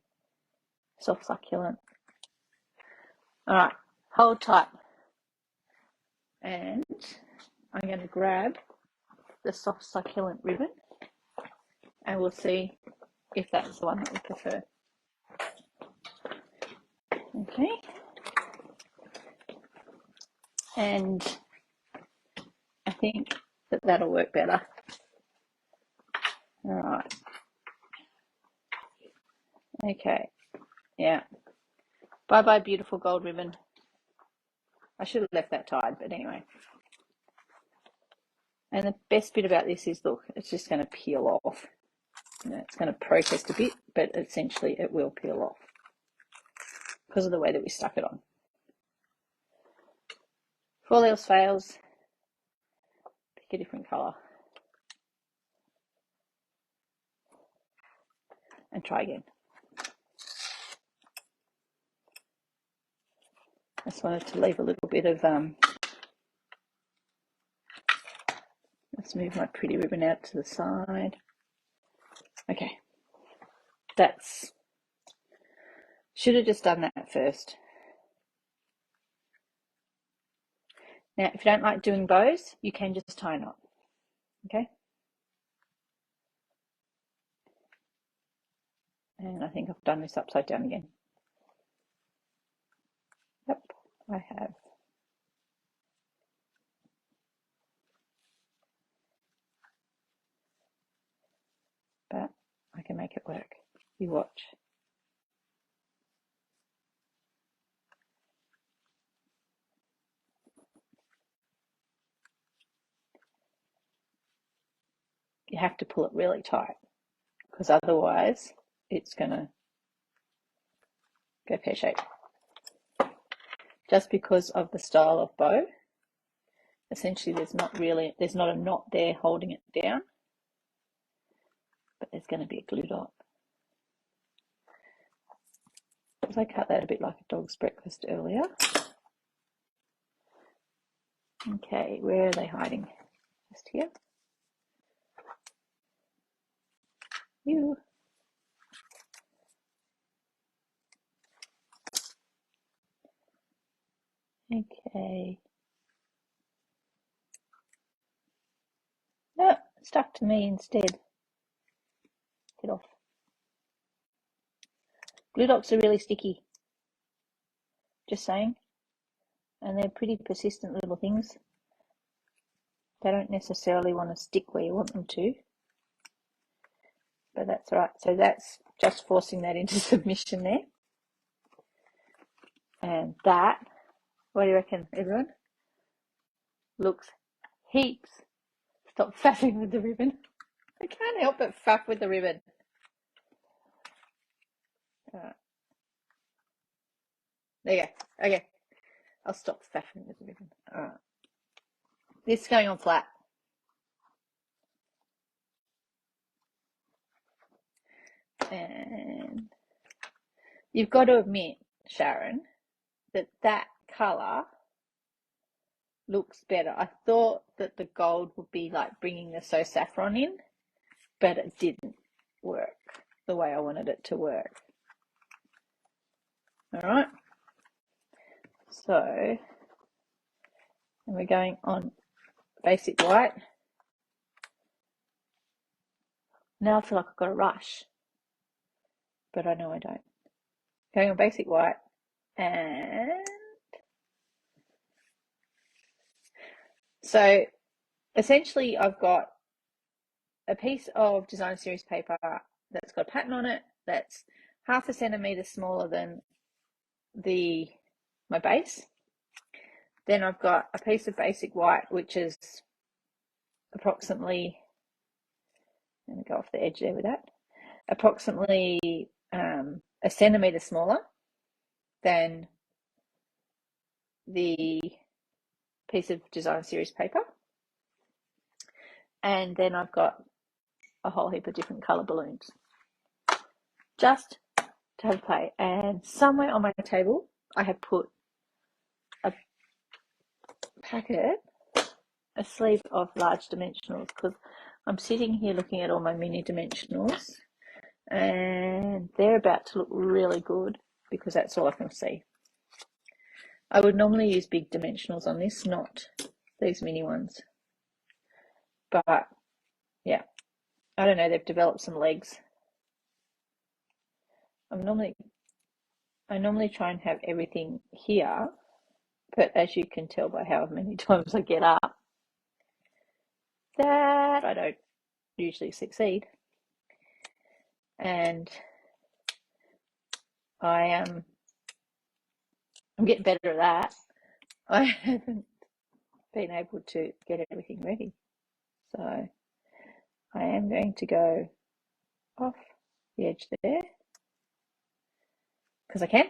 soft succulent. All right, hold tight. And I'm going to grab the soft succulent ribbon and we'll see if that's the one that we prefer. Okay. And I think that that'll work better. All right. Okay. Yeah. Bye-bye, beautiful gold ribbon. I should have left that tied, but anyway. And the best bit about this is, look, it's just going to peel off. You know, it's going to protest a bit, but essentially it will peel off. because of the way that we stuck it on. If all else fails, pick a different colour and try again. I just wanted to leave a little bit of, let's move my pretty ribbon out to the side. Okay, should have just done that first. Now, if you don't like doing bows, you can just tie a knot, okay? And I think I've done this upside down again. Yep, I have. But I can make it work. You watch. You have to pull it really tight, because otherwise it's going to go pear-shaped. Just because of the style of bow, essentially there's not a knot there holding it down, but there's going to be a glue dot. Because I cut that a bit like a dog's breakfast earlier. Okay, where are they hiding? Just here. You. Okay. No, stuck to me instead. Get off. Glue dots are really sticky. Just saying. And they're pretty persistent little things. They don't necessarily want to stick where you want them to. But that's all right. So that's just forcing that into submission there. And that, what do you reckon, everyone? Looks heaps. Stop faffing with the ribbon. I can't help but faff with the ribbon. All right. There you go. Okay. I'll stop faffing with the ribbon. All right. This is going on flat. And you've got to admit, Sharon, that colour looks better. I thought that the gold would be like bringing the So Saffron in, but it didn't work the way I wanted it to work. All right. So, and we're going on basic white. Now I feel like I've got a rush, but I know I don't. Going on basic white, and so essentially I've got a piece of design series paper that's got a pattern on it that's 0.5 centimetre smaller than my base. Then I've got a piece of basic white which is approximately, let me go off the edge there with that, approximately 1 centimetre smaller than the piece of design series paper. And then I've got a whole heap of different colour balloons just to have a play. And somewhere on my table I have put a packet, a sleeve of large dimensionals, because I'm sitting here looking at all my mini dimensionals and they're about to look really good because that's all I can see. I would normally use big dimensionals on this, not these mini ones. But yeah, I don't know, they've developed some legs. I normally try and have everything here, but as you can tell by how many times I get up, that I don't usually succeed. And I'm getting better at that. I haven't been able to get everything ready. So I am going to go off the edge there because I can.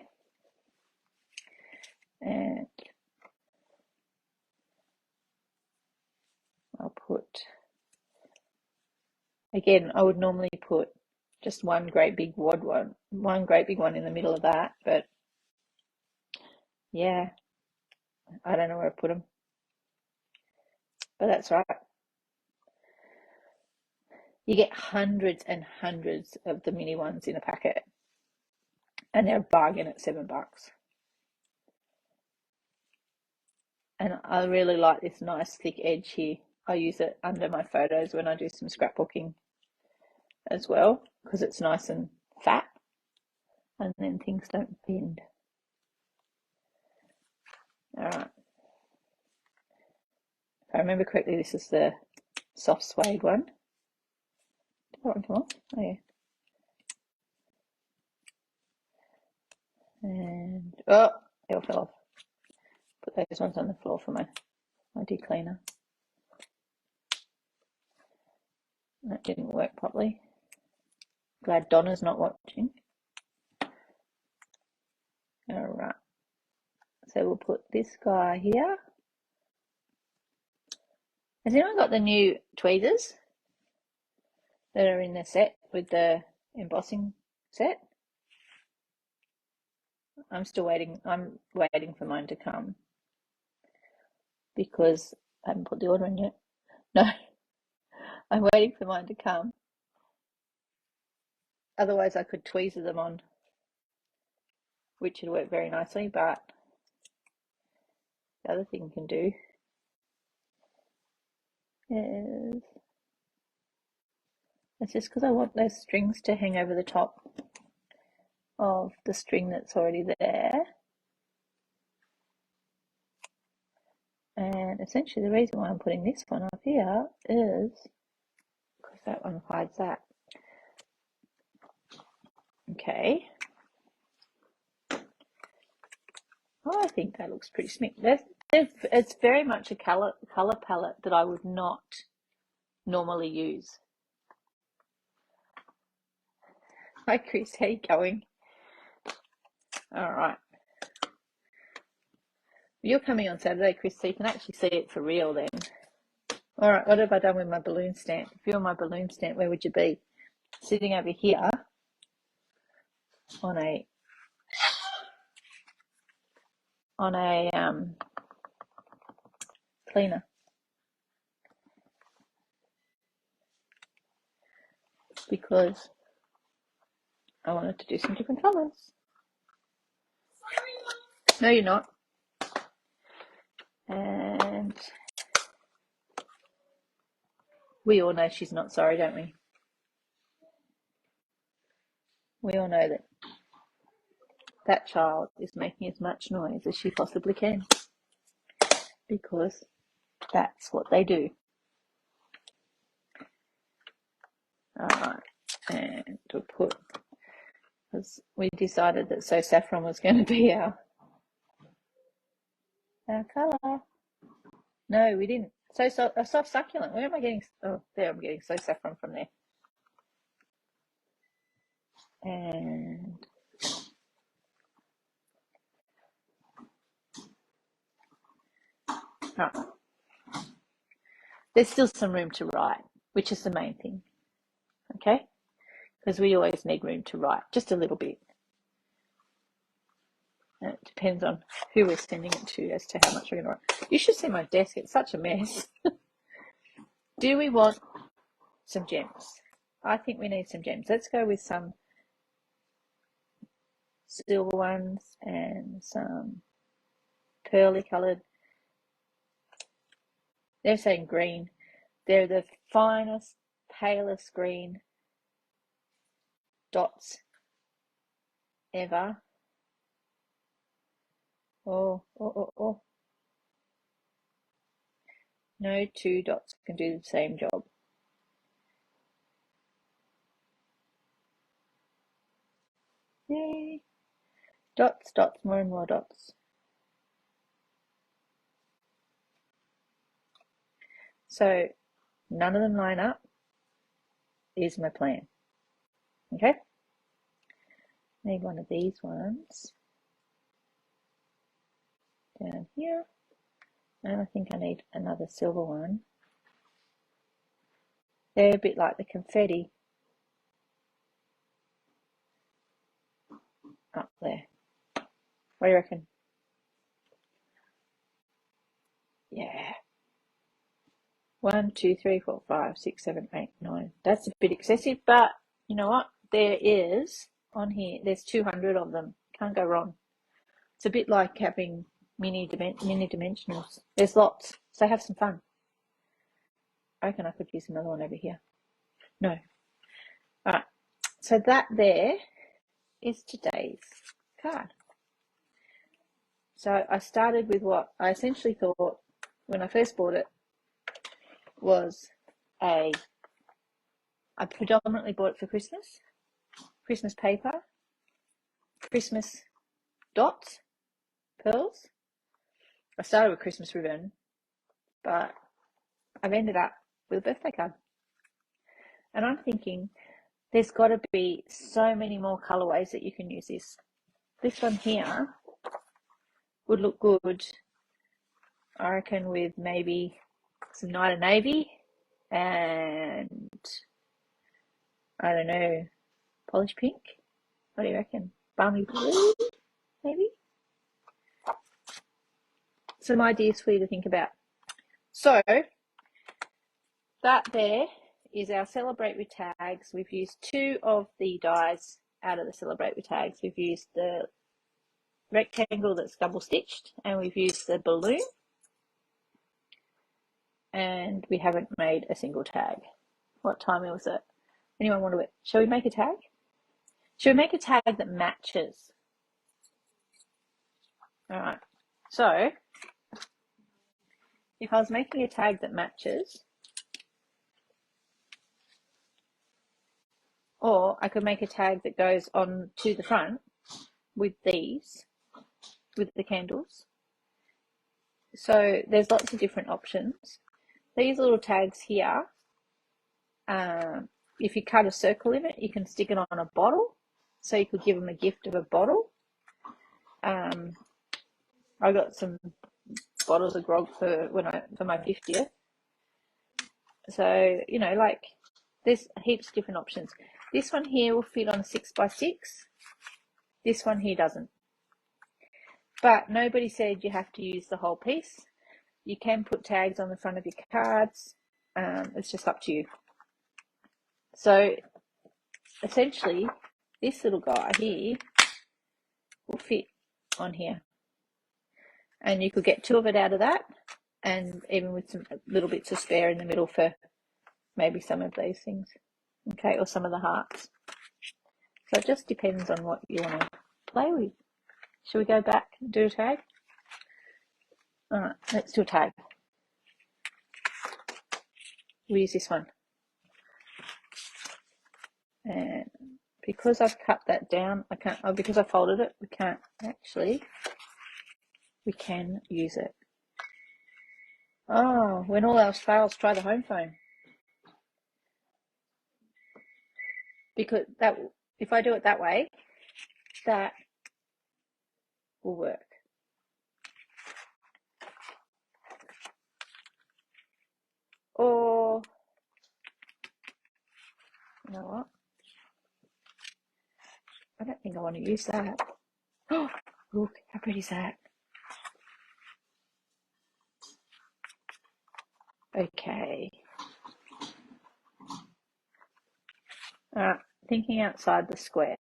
Again, I would normally put just one great big wad one great big one in the middle of that, but yeah, I don't know where I put them, but that's right. You get hundreds and hundreds of the mini ones in a packet, and they're a bargain at $7. And I really like this nice thick edge here. I use it under my photos when I do some scrapbooking as well, because it's nice and fat, and then things don't bend. All right. If I remember correctly, this is the soft suede one. Did that one come off? Oh yeah. And oh, it all fell off. Put those ones on the floor for my deep cleaner. That didn't work properly. Glad Donna's not watching. All right. So we'll put this guy here. Has anyone got the new tweezers that are in the set with the embossing set? I'm still waiting. I'm waiting for mine to come because I haven't put the order in yet. No, I'm waiting for mine to come. Otherwise, I could tweezer them on, which would work very nicely. But the other thing you can do is, it's just because I want those strings to hang over the top of the string that's already there. And essentially the reason why I'm putting this one up here is because that one hides that. Okay. Oh, I think that looks pretty smick. It's very much a color palette that I would not normally use. Hi Chris, how you going? All right. You're coming on Saturday, Chris, so you can actually see it for real then. All right, what have I done with my balloon stamp? If you're my balloon stamp, where would you be? Sitting over here on a cleaner. Because I wanted to do some different colours. No, you're not. And we all know she's not sorry, don't we? We all know that that child is making as much noise as she possibly can because that's what they do. All right, and we'll put, because we decided that So Saffron was going to be our colour. No, we didn't. So a soft succulent. Where am I getting? Oh, there I'm getting So Saffron from there. And oh, there's still some room to write, which is the main thing. Okay, because we always need room to write, just a little bit. And it depends on who we're sending it to as to how much we're going to write. You should see my desk. It's such a mess. Do we want some gems? I think we need some gems. Let's go with some silver ones and some pearly coloured. They're saying green. They're the finest, palest green dots ever. Oh. No two dots can do the same job. Yay. Dots, more and more dots. So none of them line up is my plan. Okay? Need one of these ones down here. And I think I need another silver one They're a bit like the confetti up there. What do you reckon? Yeah. 1, 2, 3, 4, 5, 6, 7, 8, 9. That's a bit excessive, but you know what? There is on here. There's 200 of them. Can't go wrong. It's a bit like having mini dimensionals. There's lots, so have some fun. I reckon I could use another one over here. No. All right. So that there is today's card. So I started with what I essentially thought when I first bought it was I predominantly bought it for Christmas paper, Christmas dots, pearls. I started with Christmas ribbon, but I've ended up with a birthday card. And I'm thinking there's got to be so many more colorways that you can use this. This one here would look good, I reckon, with maybe some night of navy and I don't know, polish pink. What do you reckon? Balmy blue, maybe? Some ideas for you to think about. So that there is our Celebrate with tags. We've used 2 of the dies out of the Celebrate with tags. We've used the rectangle that's double stitched and we've used the balloon, and we haven't made a single tag. What time was it? Anyone want to? Shall we make a tag? Shall we make a tag that matches? All right. So if I was making a tag that matches, or I could make a tag that goes on to the front with these, with the candles. So there's lots of different options. These little tags here, if you cut a circle in it, you can stick it on a bottle. So you could give them a gift of a bottle. I got some bottles of grog for my 50th. So, you know, like there's heaps of different options. This one here will fit on a 6x6. This one here doesn't. But nobody said you have to use the whole piece. You can put tags on the front of your cards. It's just up to you. So essentially, this little guy here will fit on here. And you could get 2 of it out of that, and even with some little bits of spare in the middle for maybe some of these things. Okay, or some of the hearts. So it just depends on what you want to play with. Shall we go back and do a tag? All right, let's do a tag. We'll use this one. And because I've cut that down, I can't, because I folded it, we can't actually, we can use it. Oh, when all else fails, try the home phone. Because that, if I do it that way, that will work. Or, you know what? I don't think I want to use that. Oh, look, how pretty is that? Okay. Thinking outside the square.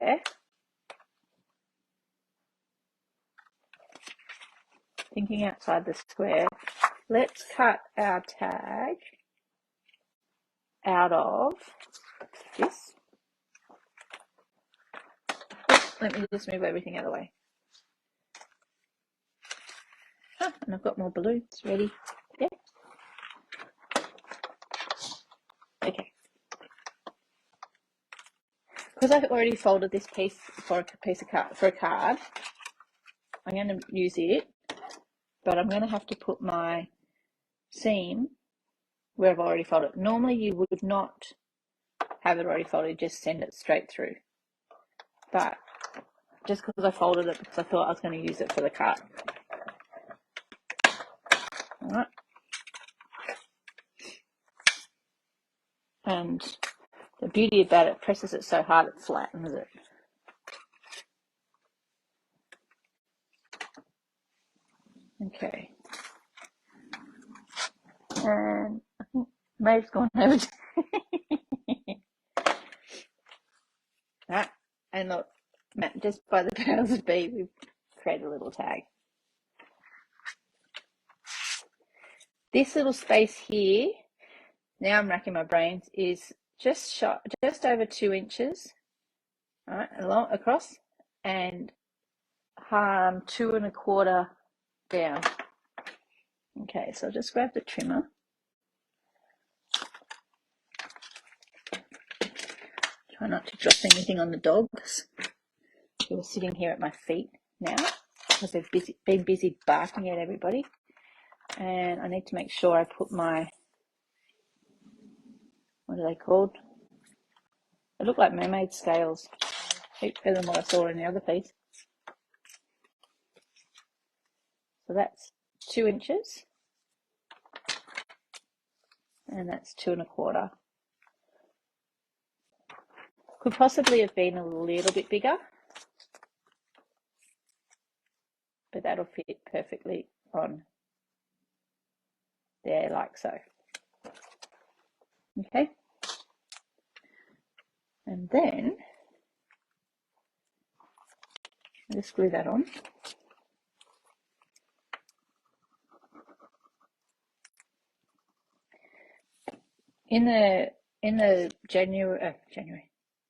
Thinking outside the square. Let's cut our tag out of this. Let me just move everything out of the way. And I've got more balloons ready. Yeah. Okay. Because I've already folded this piece for a card, I'm going to use it, but I'm going to have to put my seam where I've already folded it. Normally you would not have it already folded, just send it straight through. But just because I folded it because I thought I was going to use it for the card. All right. And the beauty about it, presses it so hard it flattens it. Okay. And I think Maeve's gone over. That, and look, just by the powers of be, we've created a little tag. This little space here, now I'm racking my brains, is just over 2 inches, all right, along across, and 2 1/4 down. Okay, so I'll just grab the trimmer. Try not to drop anything on the dogs who are sitting here at my feet now because they've been busy barking at everybody. And I need to make sure I put my, what are they called? They look like mermaid scales. Heaps better than what I saw in the other piece. So that's 2 inches. And that's 2 1/4. Could possibly have been a little bit bigger, but that'll fit perfectly on there like so. Okay. And then I'll just glue that on. In the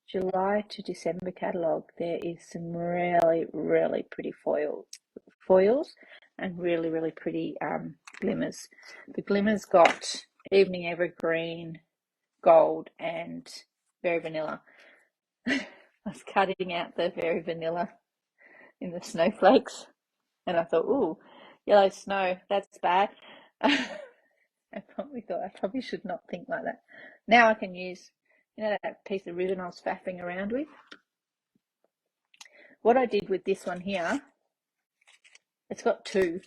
July to December catalogue, there is some really, really pretty foils and really, really pretty glimmers. The glimmers got Evening Evergreen, Gold, and Very Vanilla. I was cutting out the Very Vanilla in the snowflakes, and I thought, ooh, yellow snow, that's bad. I probably thought I probably should not think like that. Now I can use, you know, that piece of ribbon I was faffing around with. What I did with this one here, it's got 2,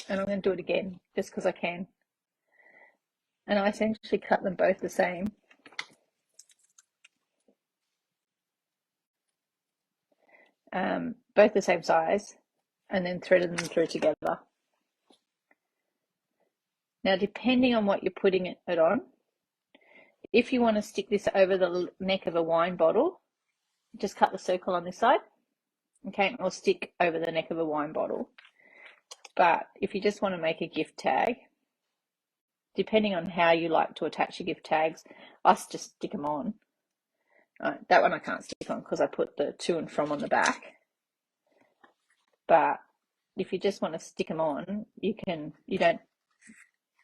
and I'm going to do it again just because I can. And I essentially cut them both the same. Both the same size, and then threaded them through together. Now, depending on what you're putting it on, if you want to stick this over the neck of a wine bottle, just cut the circle on this side, okay, or stick over the neck of a wine bottle. But if you just want to make a gift tag, depending on how you like to attach your gift tags, I just stick them on. That one I can't stick on because I put the to and from on the back. But if you just want to stick them on, you don't,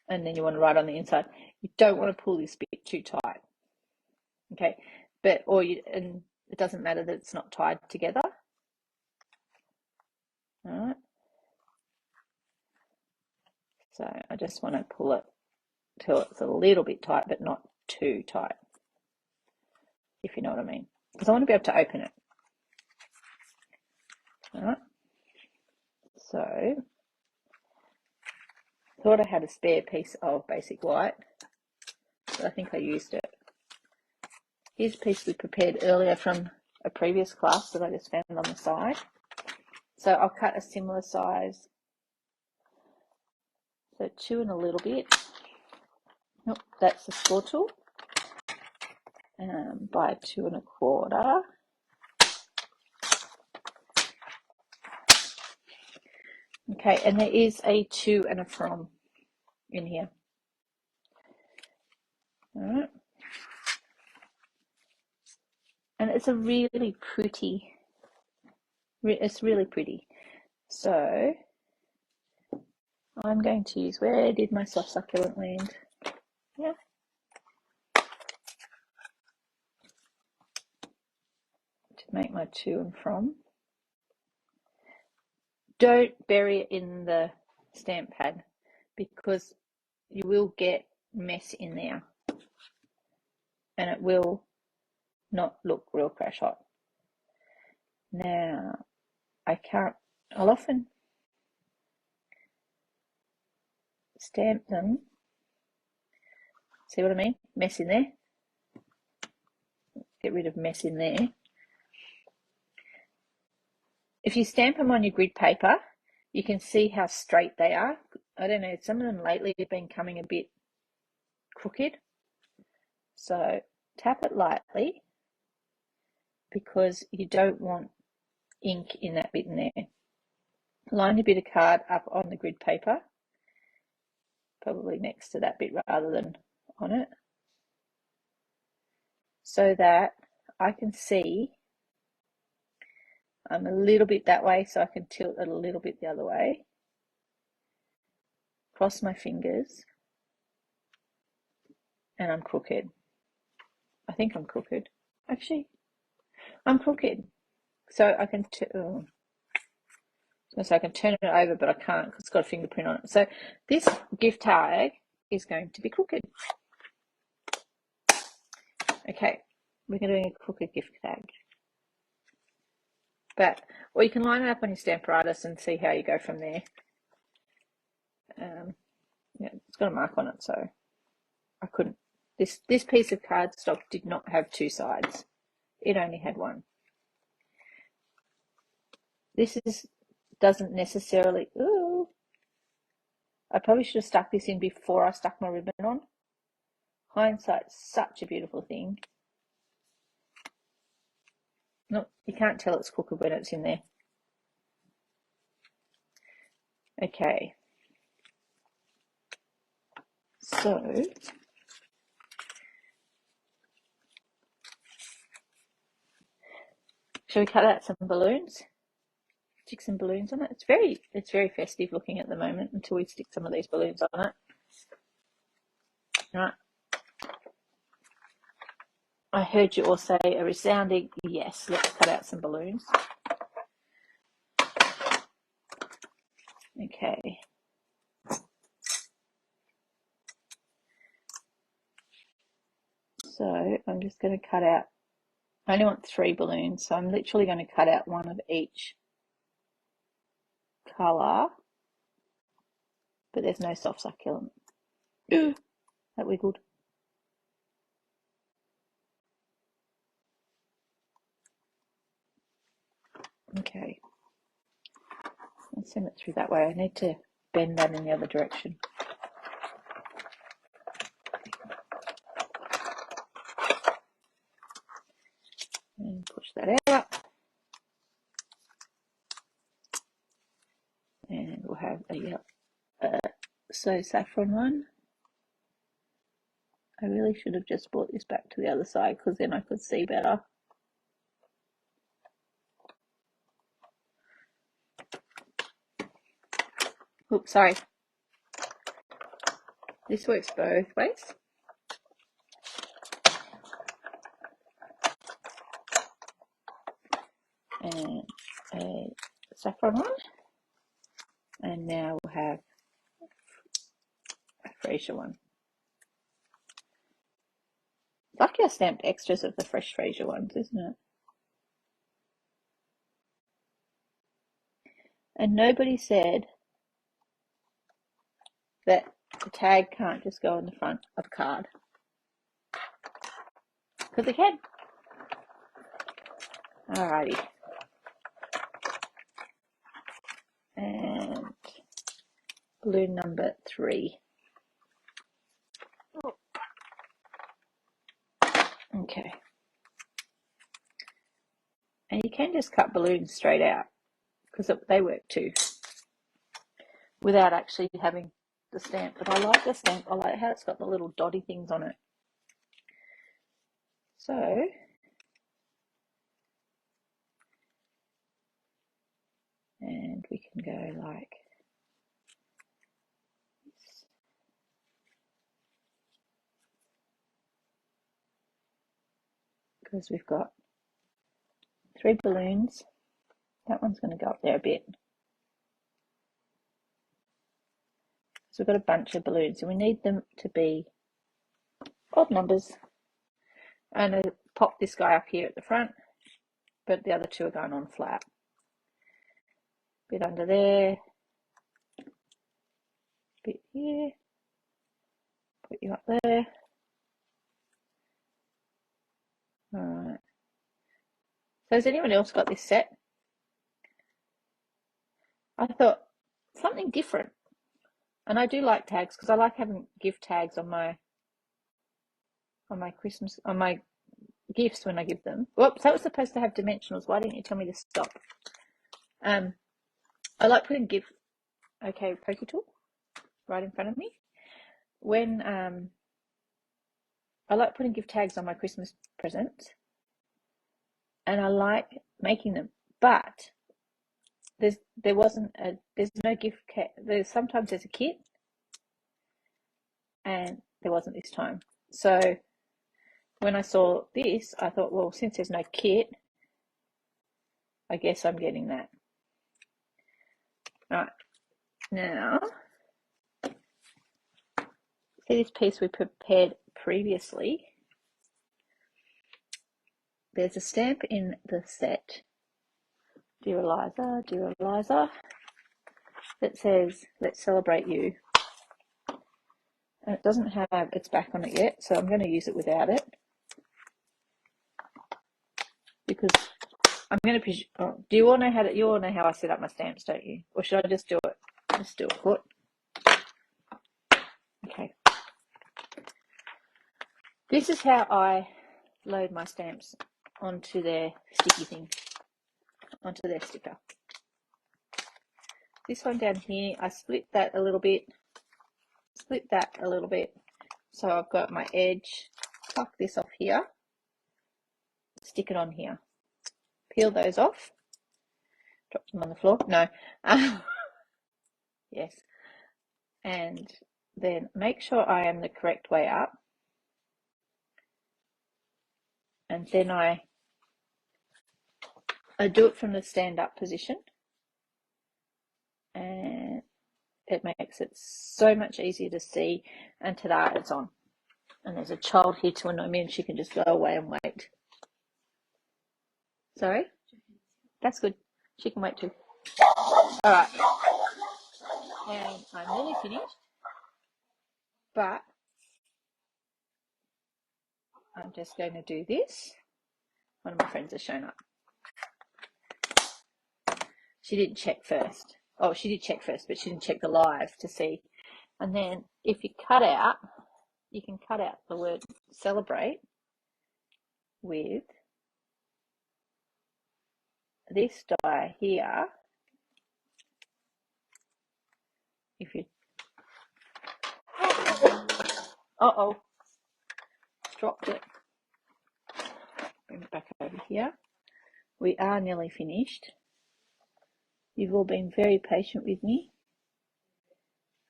and then you want to write on the inside, you don't want to pull this bit too tight. Okay, and it doesn't matter that it's not tied together. All right. So I just want to pull it till it's a little bit tight, but not too tight, if you know what I mean, because I want to be able to open it. All right. So thought I had a spare piece of basic white, but I think I used it. Here's a piece we prepared earlier from a previous class that I just found on the side. So I'll cut a similar size, so 2 and a little bit. Nope, that's the score tool. By 2 1/4. Okay, and there is a to and a from in here. All right. And it's a really pretty, it's really pretty. So I'm going to use, where did my soft succulent land? Yeah. To make my to and from. Don't bury it in the stamp pad because you will get mess in there and it will not look real crash hot. Now, I'll often stamp them. See what I mean? Mess in there. get rid of mess in there. If you stamp them on your grid paper, you can see how straight they are. I don't know, some of them lately have been coming a bit crooked. So tap it lightly because you don't want ink in that bit in there. Line your bit of card up on the grid paper, probably next to that bit rather than on it, so that I can see I'm a little bit that way, so I can tilt it a little bit the other way. Cross my fingers, and I'm crooked. I think I'm crooked. Actually, I'm crooked. So I can, I can turn it over, but I can't because it's got a fingerprint on it. So this gift tag is going to be crooked. Okay, we're doing a crooked gift tag. But, or you can line it up on your Stamparatus and see how you go from there. Yeah, it's got a mark on it, so I couldn't. This piece of cardstock did not have two sides. It only had one. This doesn't necessarily. Ooh, I probably should have stuck this in before I stuck my ribbon on. Hindsight's such a beautiful thing. No, you can't tell it's crooked when it's in there. Okay. So, shall we cut out some balloons? Stick some balloons on it. It's very festive looking at the moment until we stick some of these balloons on it. Right. I heard you all say a resounding yes. Let's cut out some balloons. Okay. So I'm just going to cut out, I only want 3 balloons, so I'm literally going to cut out one of each colour, but there's no soft succulent. Ooh, that wiggled. Okay. I'll send it through that way. I need to bend that in the other direction. And push that out. And we'll have a So saffron one. I really should have just brought this back to the other side because then I could see better. Oops, sorry. This works both ways. And a saffron one. And now we'll have a freesia one. Lucky I stamped extras of the fresh freesia ones, isn't it? And nobody said that the tag can't just go on the front of a card. Because it can. Alrighty. And balloon number 3. Okay. And you can just cut balloons straight out because they work too without actually having the stamp. But I like the stamp. I like how it's got the little dotty things on it. So and we can go like this. Because we've got 3 balloons. That one's going to go up there a bit. So we've got a bunch of balloons and we need them to be odd numbers. I'm going to pop this guy up here at the front, but the other 2 are going on flat. Bit under there, bit here, put you up there. Alright, So has anyone else got this set? I thought something different. And I do like tags because I like having gift tags on my Christmas, on my gifts when I give them. Whoops, that was supposed to have dimensionals. Why didn't you tell me to stop? I like putting gift, okay, pokey tool right in front of me. When I like putting gift tags on my Christmas presents, and I like making them, but there's no gift kit. Sometimes there's a kit, and there wasn't this time. So when I saw this, I thought, well, since there's no kit, I guess I'm getting that. All right, now see this piece we prepared previously. There's a stamp in the set, Dear Eliza, Dear Eliza, that says, let's celebrate you. And it doesn't have its back on it yet, so I'm going to use it without it. Because I'm going to, do you all know how I set up my stamps, don't you? Or should I just do it? Just do it. What? Okay. This is how I load my stamps onto their sticky thing, onto their sticker. This one down here, I split that a little bit, so I've got my edge, pluck this off here, stick it on here, peel those off, drop them on the floor, no, yes, and then make sure I am the correct way up, and then I do it from the stand-up position, and it makes it so much easier to see, and ta-da, it's on. And there's a child here to annoy me, and she can just go away and wait. Sorry? That's good. She can wait too. All right. And I'm nearly finished, but I'm just going to do this. One of my friends has shown up. She didn't check first. Oh, she did check first, but she didn't check the live to see. And then if you cut out, you can cut out the word celebrate with this die here. If you, uh-oh, dropped it. Bring it back over here. We are nearly finished. You've all been very patient with me.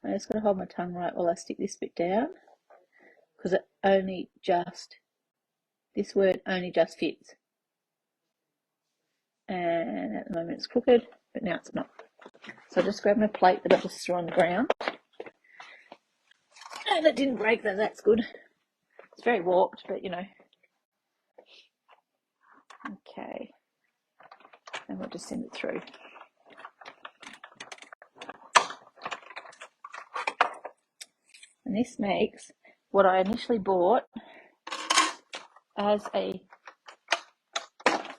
I just got to hold my tongue right while I stick this bit down, because this word only just fits. And at the moment it's crooked, but now it's not. So I just grabbed my plate that I just threw on the ground. And it didn't break, though, that's good. It's very warped, but you know. Okay. And we'll just send it through. And this makes what I initially bought as a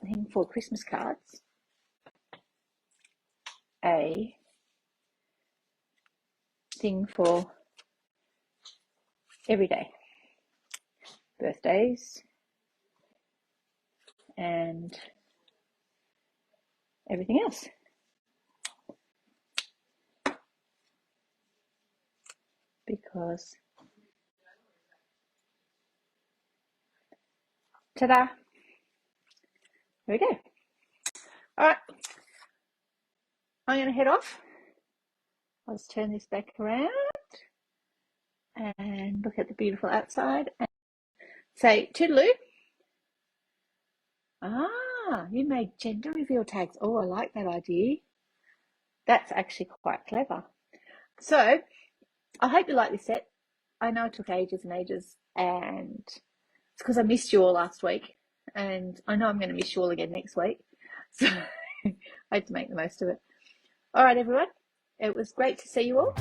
thing for Christmas cards a thing for every day. Birthdays and everything else. Because, ta-da, there we go. All right, I'm going to head off. I'll just turn this back around and look at the beautiful outside and say toodaloo. Ah, you made gender reveal tags. Oh, I like that idea. That's actually quite clever. So I hope you like this set. I know it took ages and ages, and it's because I missed you all last week, and I know I'm going to miss you all again next week. So I had to make the most of it. All right, everyone. It was great to see you all.